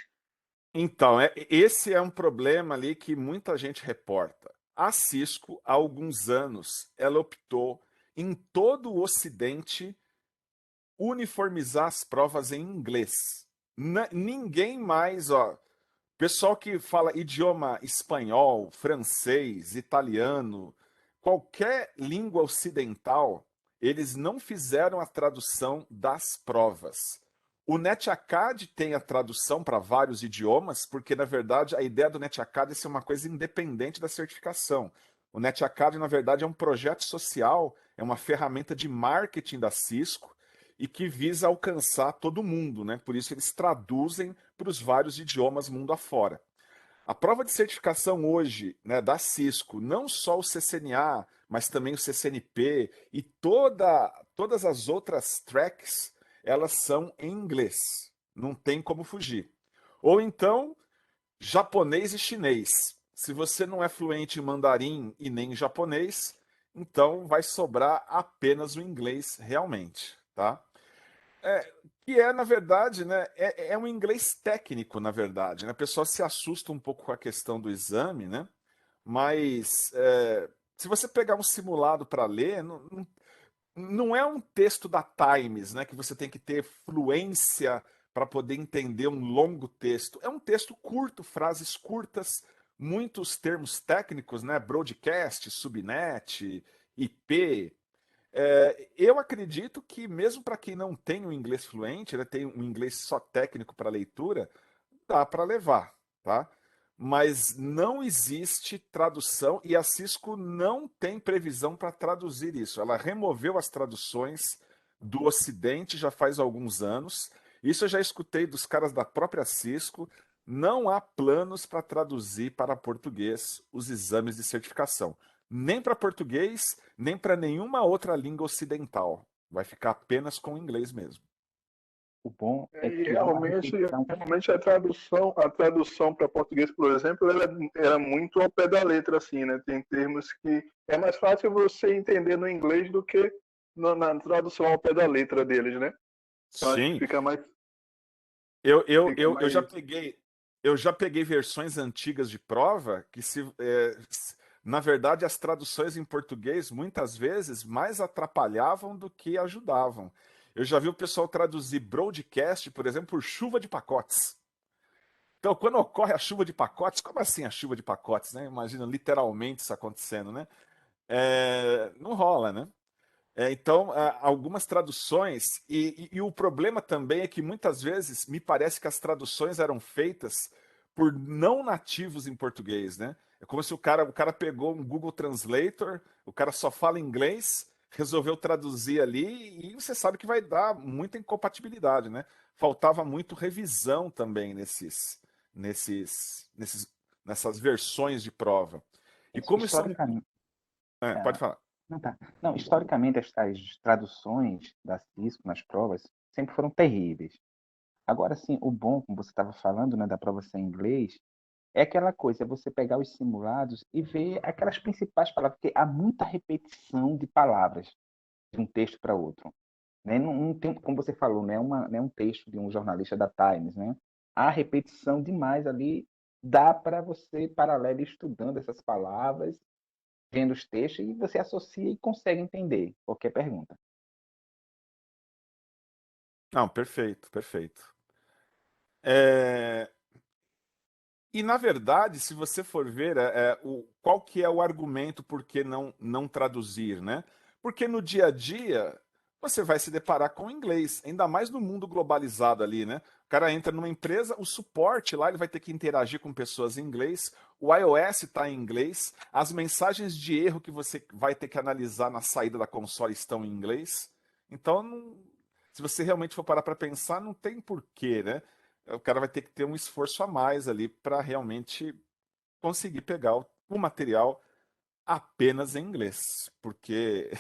Então, esse é um problema ali que muita gente reporta. A Cisco, há alguns anos, ela optou em todo o Ocidente uniformizar as provas em inglês. Ninguém mais, pessoal que fala idioma espanhol, francês, italiano, qualquer língua ocidental, eles não fizeram a tradução das provas. O NetAcad tem a tradução para vários idiomas, porque, na verdade, a ideia do NetAcad é ser uma coisa independente da certificação. O NetAcad, na verdade, é um projeto social, é uma ferramenta de marketing da Cisco e que visa alcançar todo mundo, né? Por isso eles traduzem para os vários idiomas mundo afora. A prova de certificação hoje, né, da Cisco, não só o CCNA, mas também o CCNP e todas as outras tracks, elas são em inglês. Não tem como fugir. Ou então, japonês e chinês. Se você não é fluente em mandarim e nem em japonês, então vai sobrar apenas o inglês realmente, tá? Que na verdade, né, um inglês técnico, na verdade, né? A pessoa se assusta um pouco com a questão do exame, né? Mas se você pegar um simulado para ler, não é um texto da Times, né? Que você tem que ter fluência para poder entender um longo texto. É um texto curto, frases curtas, muitos termos técnicos, né? Broadcast, subnet, IP. Eu acredito que, mesmo para quem não tem o inglês fluente, né, tem um inglês só técnico para leitura, dá para levar, tá? Mas não existe tradução e a Cisco não tem previsão para traduzir isso. Ela removeu as traduções do Ocidente já faz alguns anos. Isso eu já escutei dos caras da própria Cisco. Não há planos para traduzir para português os exames de certificação. Nem para português, nem para nenhuma outra língua ocidental. Vai ficar apenas com o inglês mesmo. O bom é E que há uma realmente, repetição. realmente a tradução para português, por exemplo, ela era muito ao pé da letra, assim, né? Tem termos que é mais fácil você entender no inglês do que na tradução ao pé da letra deles, né? Então acho que Sim, fica mais, eu já peguei versões antigas de prova que na verdade as traduções em português muitas vezes mais atrapalhavam do que ajudavam. Eu já vi o pessoal traduzir broadcast, por exemplo, por chuva de pacotes. Então, quando ocorre a chuva de pacotes, como assim a chuva de pacotes, né? Imagina literalmente isso acontecendo, né? Não rola, né? Então, algumas traduções, e o problema também é que muitas vezes me parece que as traduções eram feitas por não nativos em português, né? É como se o cara pegou um Google Translator, o cara só fala inglês, resolveu traduzir ali, e você sabe que vai dar muita incompatibilidade, né? Faltava muito revisão também nessas versões de prova. E como isso é Historicamente, pode falar. não, tá. Não, historicamente as traduções da Cisco nas provas sempre foram terríveis. Agora sim, o bom, como você estava falando, né, da prova ser em inglês, é aquela coisa, é você pegar os simulados e ver aquelas principais palavras, porque há muita repetição de palavras de um texto para outro. Né? Não tem, como você falou, não é um texto de um jornalista da Times, né? Há repetição demais ali, dá para você, paralelo, ir estudando essas palavras, vendo os textos, e você associa e consegue entender qualquer pergunta. Não, perfeito, perfeito. É, E, na verdade, se você for ver qual que é o argumento por que não traduzir, né? Porque no dia a dia você vai se deparar com o inglês, ainda mais no mundo globalizado ali, né? O cara entra numa empresa, o suporte lá ele vai ter que interagir com pessoas em inglês, o iOS está em inglês, as mensagens de erro que você vai ter que analisar na saída da console estão em inglês. Então, se você realmente for parar para pensar, não tem porquê, né? O cara vai ter que ter um esforço a mais ali para realmente conseguir pegar o material apenas em inglês. Porque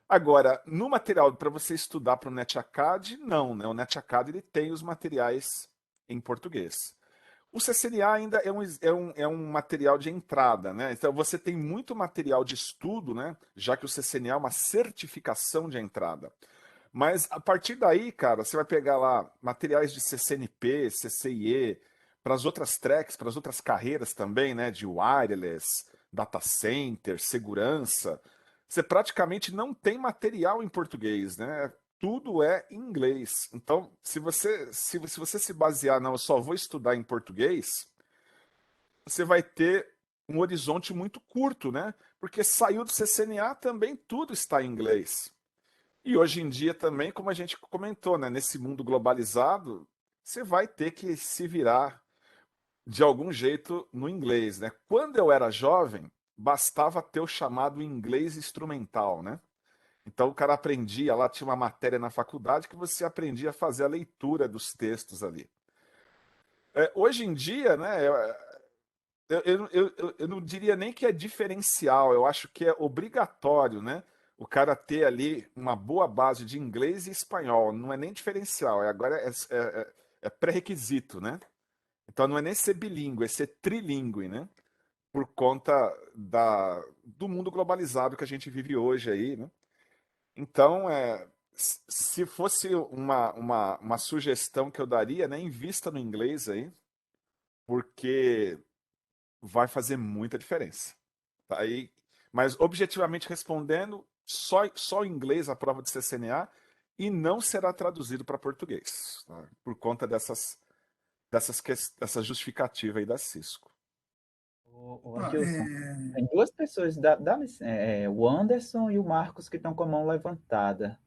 agora, no material para você estudar para o NetAcad, não, né? O NetAcad ele tem os materiais em português. O CCNA ainda é um material de entrada, né? Então você tem muito material de estudo, né? Já que o CCNA é uma certificação de entrada. Mas a partir daí, cara, você vai pegar lá materiais de CCNP, CCIE, para as outras tracks, para as outras carreiras também, né? De wireless, data center, segurança. Você praticamente não tem material em português, né? Tudo é em inglês. Então, se você se basear, não, eu só vou estudar em português, você vai ter um horizonte muito curto, né? Porque saiu do CCNA também tudo está em inglês. E hoje em dia também, como a gente comentou, né, nesse mundo globalizado, você vai ter que se virar de algum jeito no inglês, né? Quando eu era jovem, bastava ter o chamado inglês instrumental, né? Então o cara aprendia lá, tinha uma matéria na faculdade que você aprendia a fazer a leitura dos textos ali. Hoje em dia, né, eu não diria nem que é diferencial, eu acho que é obrigatório, né? O cara ter ali uma boa base de inglês e espanhol. Não é nem diferencial, agora é pré-requisito, né? Então não é nem ser bilíngue, é ser trilíngue, né? Por conta do mundo globalizado que a gente vive hoje aí, né? Então, se fosse uma sugestão que eu daria, né? Invista no inglês aí, porque vai fazer muita diferença. Tá? Mas, objetivamente respondendo, só em inglês a prova de CCNA e não será traduzido para português, tá? Por conta dessa justificativa aí da Cisco. Adilson, tem duas pessoas, o Anderson e o Marcos, que estão com a mão levantada.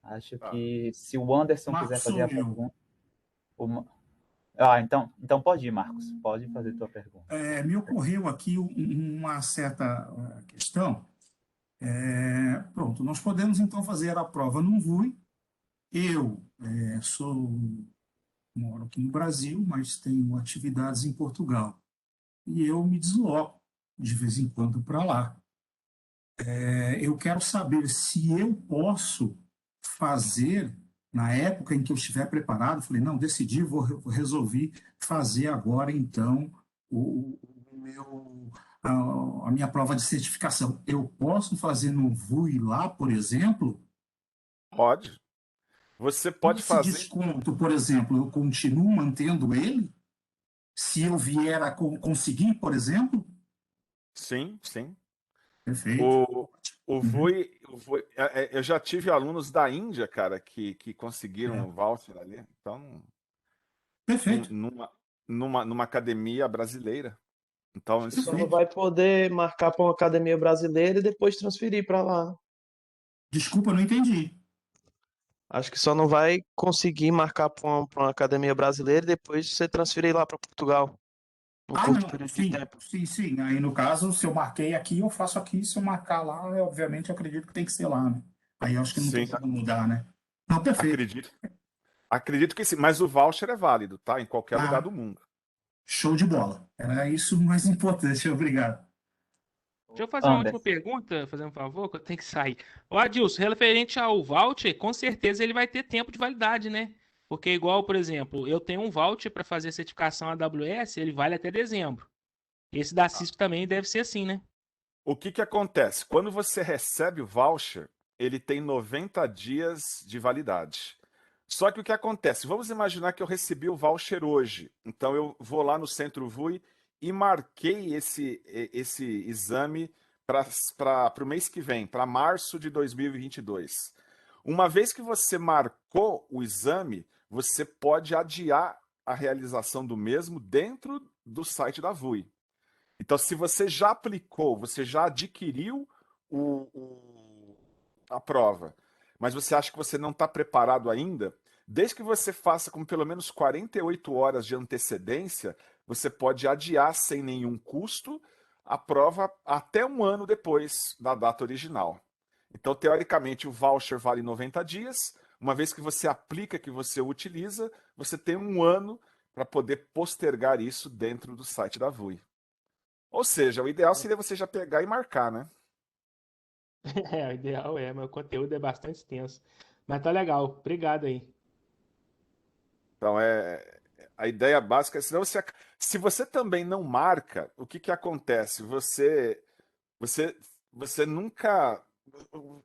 Acho que se o Anderson Marcos quiser fazer a sumiu. pergunta. Então pode ir, Marcos. Pode fazer tua pergunta. Me ocorreu aqui uma certa questão. Pronto, nós podemos então fazer a prova num VUI. Eu moro aqui no Brasil, mas tenho atividades em Portugal. E eu me desloco de vez em quando para lá. Eu quero saber se eu posso fazer, na época em que eu estiver preparado, falei, não, decidi, resolvi fazer agora, então, a minha prova de certificação. Eu posso fazer no VUI lá, por exemplo? Pode. Você pode Esse fazer... desconto, por exemplo, eu continuo mantendo ele? Se eu vier a conseguir, por exemplo? Sim, sim. Perfeito. O VUI, eu já tive alunos da Índia, cara, que conseguiram o voucher ali. Então, Perfeito. numa academia brasileira. Então, isso Só não vai poder marcar para uma academia brasileira e depois transferir para lá. Desculpa, não entendi. Acho que só não vai conseguir marcar para uma academia brasileira e depois você transferir lá para Portugal. Um curto período de tempo. Sim. Aí, no caso, se eu marquei aqui, eu faço aqui. Se eu marcar lá, obviamente, eu acredito que tem que ser lá, né? Aí eu acho que não tem como mudar, né? Não, perfeito. Acredito que sim, mas o voucher é válido, tá? Em qualquer lugar do mundo. Show de bola. Era isso o mais importante. Obrigado. Deixa eu fazer uma última pergunta, fazer um favor, que eu tenho que sair. Ô, Adilson, referente ao voucher, com certeza ele vai ter tempo de validade, né? Porque igual, por exemplo, eu tenho um voucher para fazer certificação AWS, ele vale até dezembro. Esse da Cisco também deve ser assim, né? O que acontece? Quando você recebe o voucher, ele tem 90 dias de validade. Só que o que acontece? Vamos imaginar que eu recebi o voucher hoje. Então eu vou lá no Centro VUI e marquei esse exame para o mês que vem, para março de 2022. Uma vez que você marcou o exame, você pode adiar a realização do mesmo dentro do site da VUI. Então, se você já aplicou, você já adquiriu a prova, mas você acha que você não está preparado ainda, desde que você faça com pelo menos 48 horas de antecedência, você pode adiar sem nenhum custo a prova até um ano depois da data original. Então, teoricamente, o voucher vale 90 dias. Uma vez que você aplica, que você utiliza, você tem um ano para poder postergar isso dentro do site da VUI. Ou seja, o ideal seria você já pegar e marcar, né? O ideal mas o conteúdo é bastante extenso. Mas tá legal, obrigado aí. Então, a ideia básica, senão se você também não marca, o que acontece? Você nunca...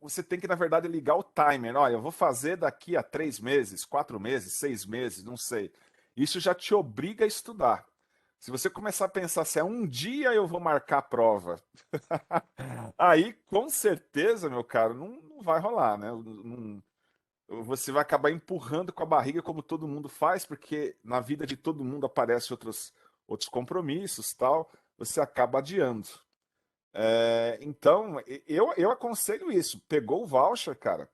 Você tem que, na verdade, ligar o timer. Olha, eu vou fazer daqui a 3 meses, 4 meses, 6 meses, não sei. Isso já te obriga a estudar. Se você começar a pensar se é um dia eu vou marcar a prova, aí com certeza, meu caro, não vai rolar, né? Você vai acabar empurrando com a barriga como todo mundo faz, porque na vida de todo mundo aparecem outros compromissos, tal, você acaba adiando. Então, eu aconselho isso. Pegou o voucher, cara,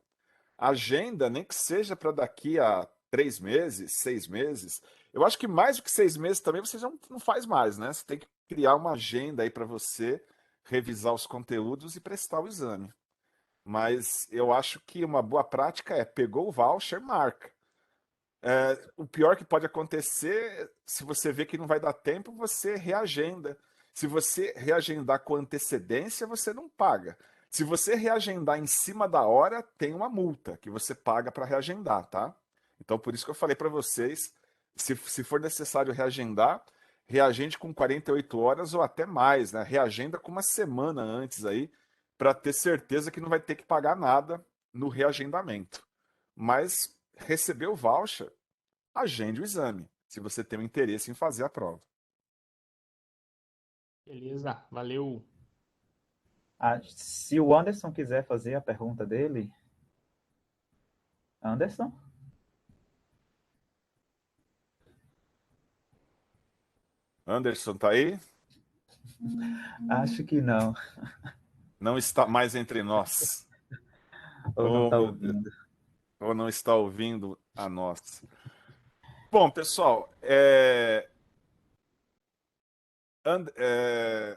agenda, nem que seja para daqui a 3 meses, 6 meses. Eu acho que mais do que 6 meses também você já não faz mais, né? Você tem que criar uma agenda aí para você revisar os conteúdos e prestar o exame. Mas eu acho que uma boa prática é pegou o voucher, marca. O pior que pode acontecer, se você vê que não vai dar tempo, você reagenda. Se você reagendar com antecedência, você não paga. Se você reagendar em cima da hora, tem uma multa que você paga para reagendar, tá? Então, por isso que eu falei para vocês, se for necessário reagendar, reagende com 48 horas ou até mais, né? Reagenda com uma semana antes aí, para ter certeza que não vai ter que pagar nada no reagendamento. Mas recebeu o voucher, agende o exame, se você tem um interesse em fazer a prova. Beleza, valeu. Se o Anderson quiser fazer a pergunta dele. Anderson? Anderson, tá aí? Acho que não. Não está mais entre nós. Ou não está ouvindo. Ou não está ouvindo a nós. Bom, pessoal, and- é,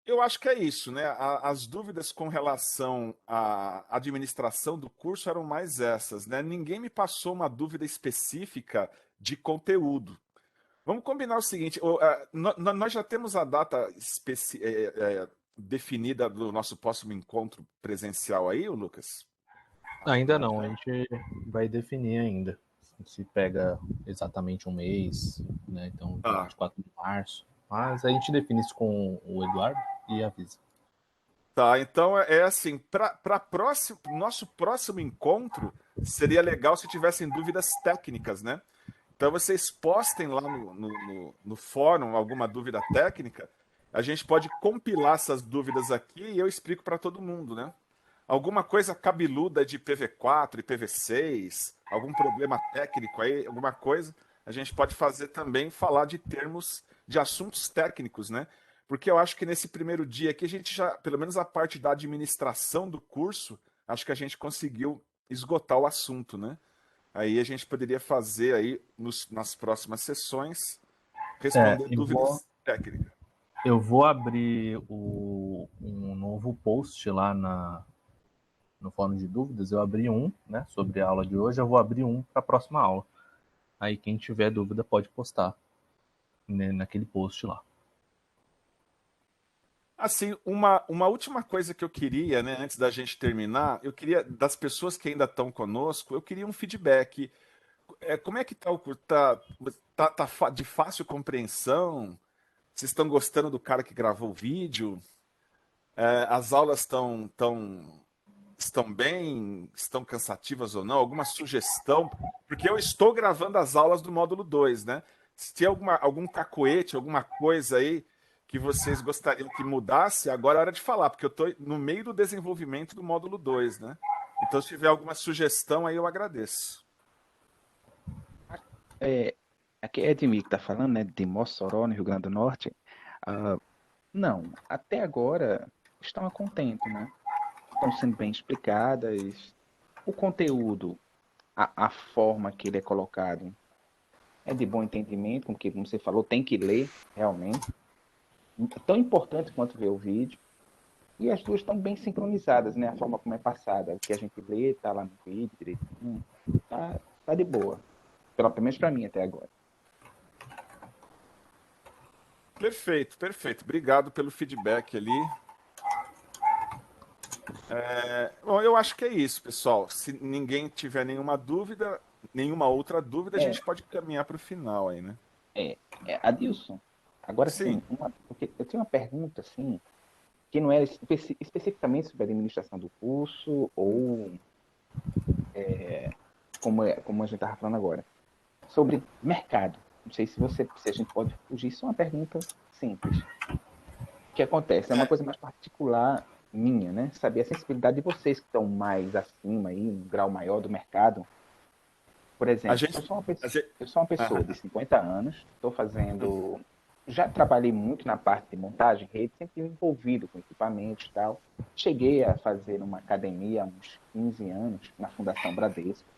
eu acho que é isso, né? As dúvidas com relação à administração do curso eram mais essas, né? Ninguém me passou uma dúvida específica de conteúdo. Vamos combinar o seguinte: nós já temos a data definida do nosso próximo encontro presencial aí, ô Lucas? Ainda não, a gente vai definir ainda. Se pega exatamente um mês, né? Então, Ah, 24 de março. Mas a gente define isso com o Eduardo e avisa. tá, então é assim, para nosso próximo encontro, seria legal se tivessem dúvidas técnicas, né? Então vocês postem lá no fórum alguma dúvida técnica, a gente pode compilar essas dúvidas aqui e eu explico para todo mundo, né? Alguma coisa cabeluda de IPv4, IPv6, algum problema técnico aí, alguma coisa, a gente pode fazer também falar de termos, de assuntos técnicos, né? Porque eu acho que nesse primeiro dia aqui a gente já, pelo menos a parte da administração do curso, acho que a gente conseguiu esgotar o assunto, né? Aí a gente poderia fazer aí nas próximas sessões responder Eu vou, dúvidas técnicas. eu vou abrir um novo post lá no fórum de dúvidas. Eu abri um, né, sobre a aula de hoje. Eu vou abrir um para a próxima aula. Aí quem tiver dúvida pode postar, né, naquele post lá. Assim, uma última coisa que eu queria, né, antes da gente terminar, eu queria, das pessoas que ainda estão conosco, eu queria um feedback. Como é que tá o curso? Tá de fácil compreensão? Vocês estão gostando do cara que gravou o vídeo? As aulas estão bem? Estão cansativas ou não? Alguma sugestão? Porque eu estou gravando as aulas do módulo 2, né? Se tem algum cacoete, alguma coisa aí que vocês gostariam que mudasse, agora é hora de falar, porque eu estou no meio do desenvolvimento do módulo 2, né? Então, se tiver alguma sugestão aí, eu agradeço. Aqui é Edmir que está falando, né, de Mossoró, no Rio Grande do Norte. Ah, não, até agora estão a contento, né? Estão sendo bem explicadas. O conteúdo, a forma que ele é colocado é de bom entendimento, como você falou, tem que ler realmente. É tão importante quanto ver o vídeo. E as duas estão bem sincronizadas, né? A forma como é passada. O que a gente lê está lá no vídeo direitinho. Tá de boa. Pelo menos para mim até agora. Perfeito, perfeito. Obrigado pelo feedback ali. Bom, eu acho que é isso, pessoal. Se ninguém tiver nenhuma outra dúvida, a É, gente pode caminhar para o final aí, né? Adilson, agora Sim. sim, porque eu tenho uma pergunta, assim, que não é especificamente sobre a administração do curso ou como a gente estava falando agora, sobre mercado. Não sei se a gente pode fugir, isso é uma pergunta simples. O que acontece? É uma coisa mais particular minha, né? Saber a sensibilidade de vocês que estão mais acima aí, um grau maior do mercado. Por A exemplo, gente. eu sou uma pessoa de 50 anos, estou fazendo. Já trabalhei muito na parte de montagem, rede, sempre envolvido com equipamentos e tal. Cheguei a fazer uma academia há uns 15 anos, na Fundação Bradesco,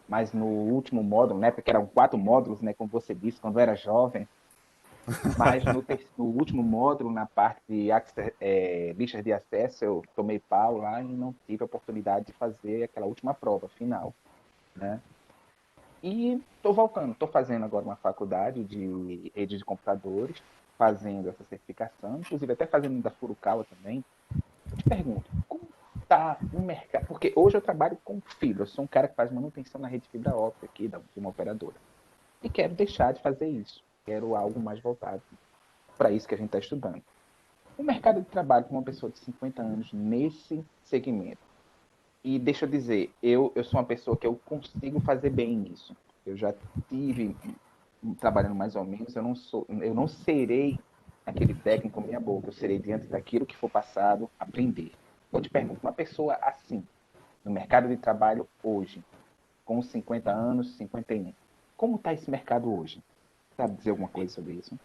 mas no último módulo, né, porque eram 4 módulos, né, como você disse, quando eu era jovem, mas no último módulo, na parte de listas de acesso, eu tomei pau lá e não tive a oportunidade de fazer aquela última prova final, né? E estou voltando, estou fazendo agora uma faculdade de rede de computadores, fazendo essa certificação, inclusive até fazendo da Furukawa também. Eu te pergunto, como está o mercado? Porque hoje eu trabalho com fibra, eu sou um cara que faz manutenção na rede de fibra óptica aqui de uma operadora. E quero deixar de fazer isso, quero algo mais voltado para isso que a gente está estudando. O mercado de trabalho com uma pessoa de 50 anos nesse segmento. E deixa eu dizer, eu sou uma pessoa que eu consigo fazer bem isso. Eu já tive trabalhando mais ou menos, eu não serei aquele técnico meia boca, eu serei diante daquilo que for passado, aprender. Eu te pergunto, uma pessoa assim, no mercado de trabalho hoje, com 50 anos, 51, como está esse mercado hoje? Sabe dizer alguma coisa sobre isso?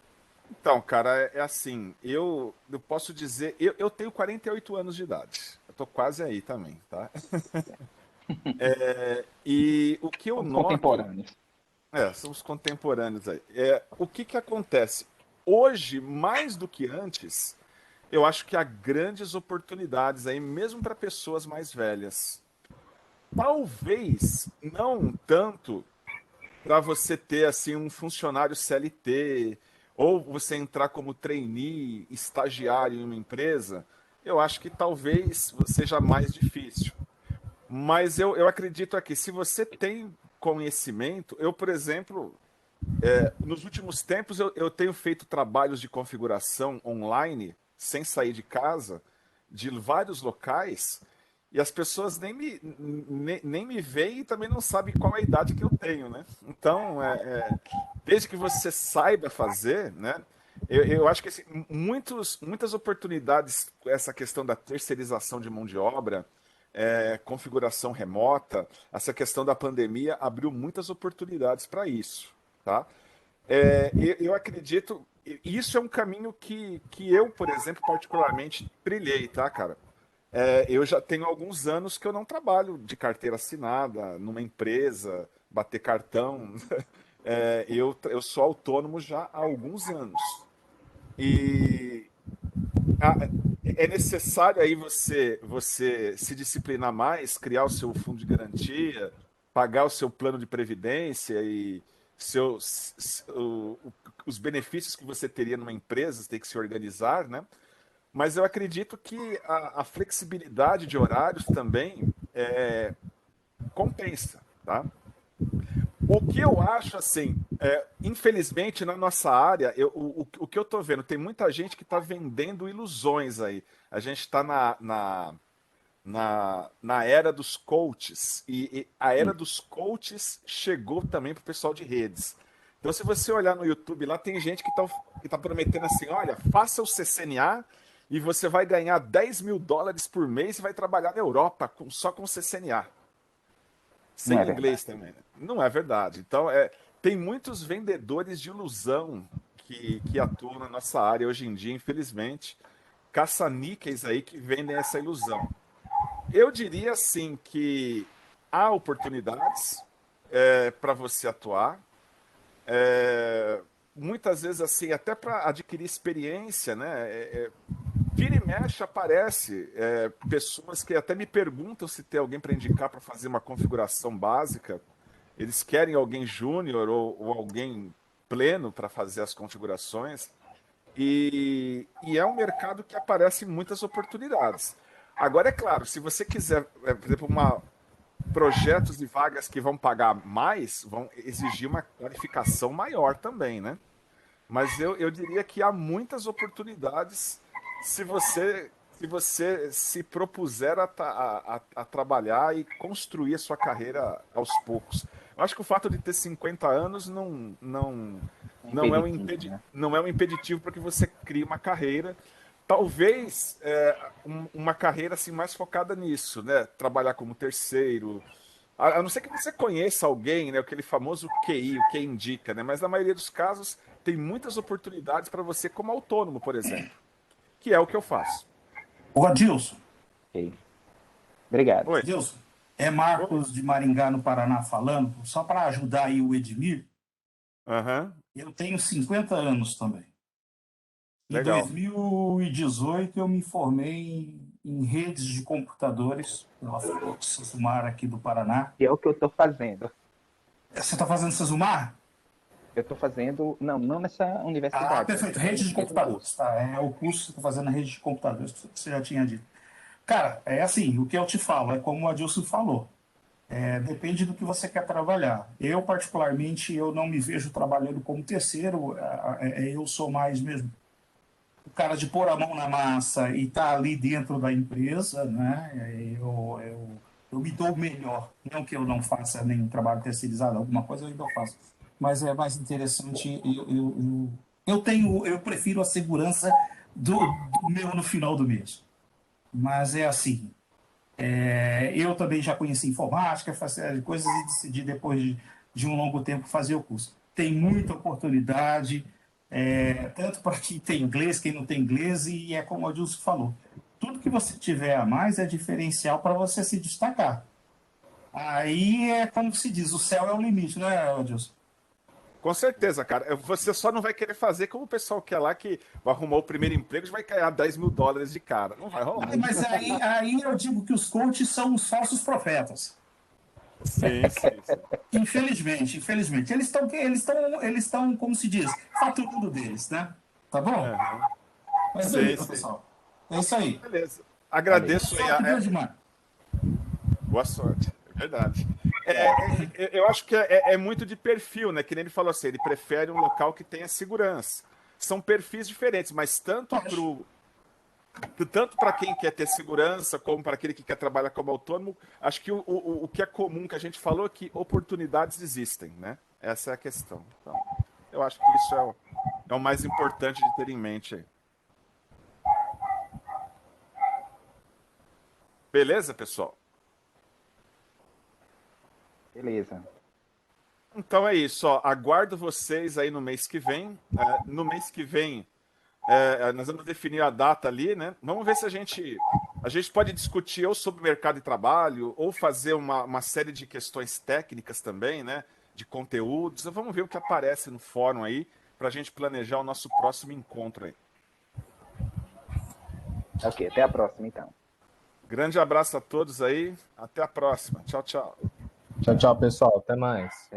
Então, cara, é assim, eu posso dizer, eu tenho 48 anos de idade. Eu tô quase aí também, tá? E o que eu Somos noto, contemporâneos. Somos contemporâneos aí. O que que acontece? Hoje, mais do que antes, eu acho que há grandes oportunidades aí, mesmo para pessoas mais velhas. Talvez não tanto para você ter assim um funcionário CLT ou você entrar como trainee, estagiário em uma empresa. Eu acho que talvez seja mais difícil. Mas eu acredito aqui, se você tem conhecimento, eu, por exemplo, nos últimos tempos eu tenho feito trabalhos de configuração online, sem sair de casa, de vários locais, e as pessoas nem me veem e também não sabem qual é a idade que eu tenho, né? Então, desde que você saiba fazer, né? Eu acho que assim, muitas oportunidades, essa questão da terceirização de mão de obra, configuração remota, essa questão da pandemia abriu muitas oportunidades para isso, tá? Eu acredito, isso é um caminho que eu, por exemplo, particularmente trilhei, tá, cara? Eu já tenho alguns anos que eu não trabalho de carteira assinada numa empresa, bater cartão. Eu sou autônomo já há alguns anos. E a- é necessário aí você se disciplinar mais, criar o seu fundo de garantia, pagar o seu plano de previdência e os benefícios que você teria numa empresa, você tem que se organizar, né? Mas eu acredito que a flexibilidade de horários também compensa, tá? O que eu acho, assim, infelizmente na nossa área, o que eu tô vendo, tem muita gente que está vendendo ilusões aí. A gente está na era dos coaches, e a era dos coaches chegou também para o pessoal de redes. Então, se você olhar no YouTube, lá tem gente que tá prometendo assim: olha, faça o CCNA e você vai ganhar US$ 10.000 por mês e vai trabalhar na Europa só com CCNA. Não Sem é inglês verdade. também, né? Não é verdade. Então, tem muitos vendedores de ilusão que atuam na nossa área hoje em dia, infelizmente. Caça-níqueis aí que vendem essa ilusão. Eu diria assim que há oportunidades para você atuar. Muitas vezes assim, até para adquirir experiência, né? Vira e mexe aparece pessoas que até me perguntam se tem alguém para indicar para fazer uma configuração básica. Eles querem alguém júnior ou alguém pleno para fazer as configurações. E é um mercado que aparece muitas oportunidades. Agora, é claro, se você quiser, por exemplo, projetos e vagas que vão pagar mais, vão exigir uma qualificação maior também, né? Mas eu diria que há muitas oportunidades se você se propuser a trabalhar e construir a sua carreira aos poucos. Eu acho que o fato de ter 50 anos Impeditivo, né? não é um impeditivo para que você crie uma carreira. Talvez uma carreira assim, mais focada nisso, né? Trabalhar como terceiro. A não ser que você conheça alguém, né? Aquele famoso QI, o que indica, né? Mas na maioria dos casos tem muitas oportunidades para você como autônomo, por exemplo, que é o que eu faço. Ô, Adilson, Ok. Obrigado. Oi. Adilson, é Oi. Marcos de Maringá, no Paraná, falando, só para ajudar aí o Edmir. Aham. Eu tenho 50 anos também. Em Legal. 2018, eu me formei em redes de computadores pela Sesumar aqui do Paraná. E é o que eu estou fazendo. Você está fazendo Sesumar? Eu estou fazendo, não nessa Ah, universidade. perfeito. Eu Rede de fiz um computadores, curso. tá? É o curso que você está fazendo na rede de computadores, que você já tinha dito. Cara, é assim, o que eu te falo, é como o Adilson falou. Depende do que você quer trabalhar. Eu, particularmente, eu não me vejo trabalhando como terceiro. Eu sou mais mesmo o cara de pôr a mão na massa e estar ali dentro da empresa, né? Eu me dou melhor. Não que eu não faça nenhum trabalho terceirizado, alguma coisa eu ainda faço. Mas é mais interessante, eu prefiro a segurança do meu no final do mês. Mas é assim, eu também já conheci informática, fazia coisas e decidi, depois de um longo tempo, fazer o curso. Tem muita oportunidade, tanto para quem tem inglês, quem não tem inglês, e é como o Adilson falou. Tudo que você tiver a mais é diferencial para você se destacar. Aí é como se diz, o céu é o limite, né, Adilson? Com certeza, cara. Você só não vai querer fazer como o pessoal quer lá, que vai arrumar o primeiro emprego e vai ganhar $10.000 de cara. Não vai rolar. Mas aí eu digo que os coaches são os falsos profetas. Sim, sim, sim. Infelizmente. Eles estão, como se diz, faturando deles, né? Tá bom? Mas beleza, pessoal. É isso aí. Beleza. Agradeço aí. Boa sorte. É verdade. Eu acho que é muito de perfil, né? Que nem ele falou assim, ele prefere um local que tenha segurança. São perfis diferentes, mas tanto para quem quer ter segurança, como para aquele que quer trabalhar como autônomo, acho que o que é comum que a gente falou é que oportunidades existem, né? Essa é a questão. Então, eu acho que isso é o mais importante de ter em mente aí. Beleza, pessoal? Beleza. Então é isso, ó. Aguardo vocês aí no mês que vem. No mês que vem, nós vamos definir a data ali, né? Vamos ver se a gente pode discutir ou sobre o mercado de trabalho, ou fazer uma série de questões técnicas também, né? De conteúdos. Vamos ver o que aparece no fórum aí, para a gente planejar o nosso próximo encontro aí. Ok, até a próxima, então. Grande abraço a todos aí. Até a próxima. Tchau, tchau. Tchau, tchau, pessoal. Até mais.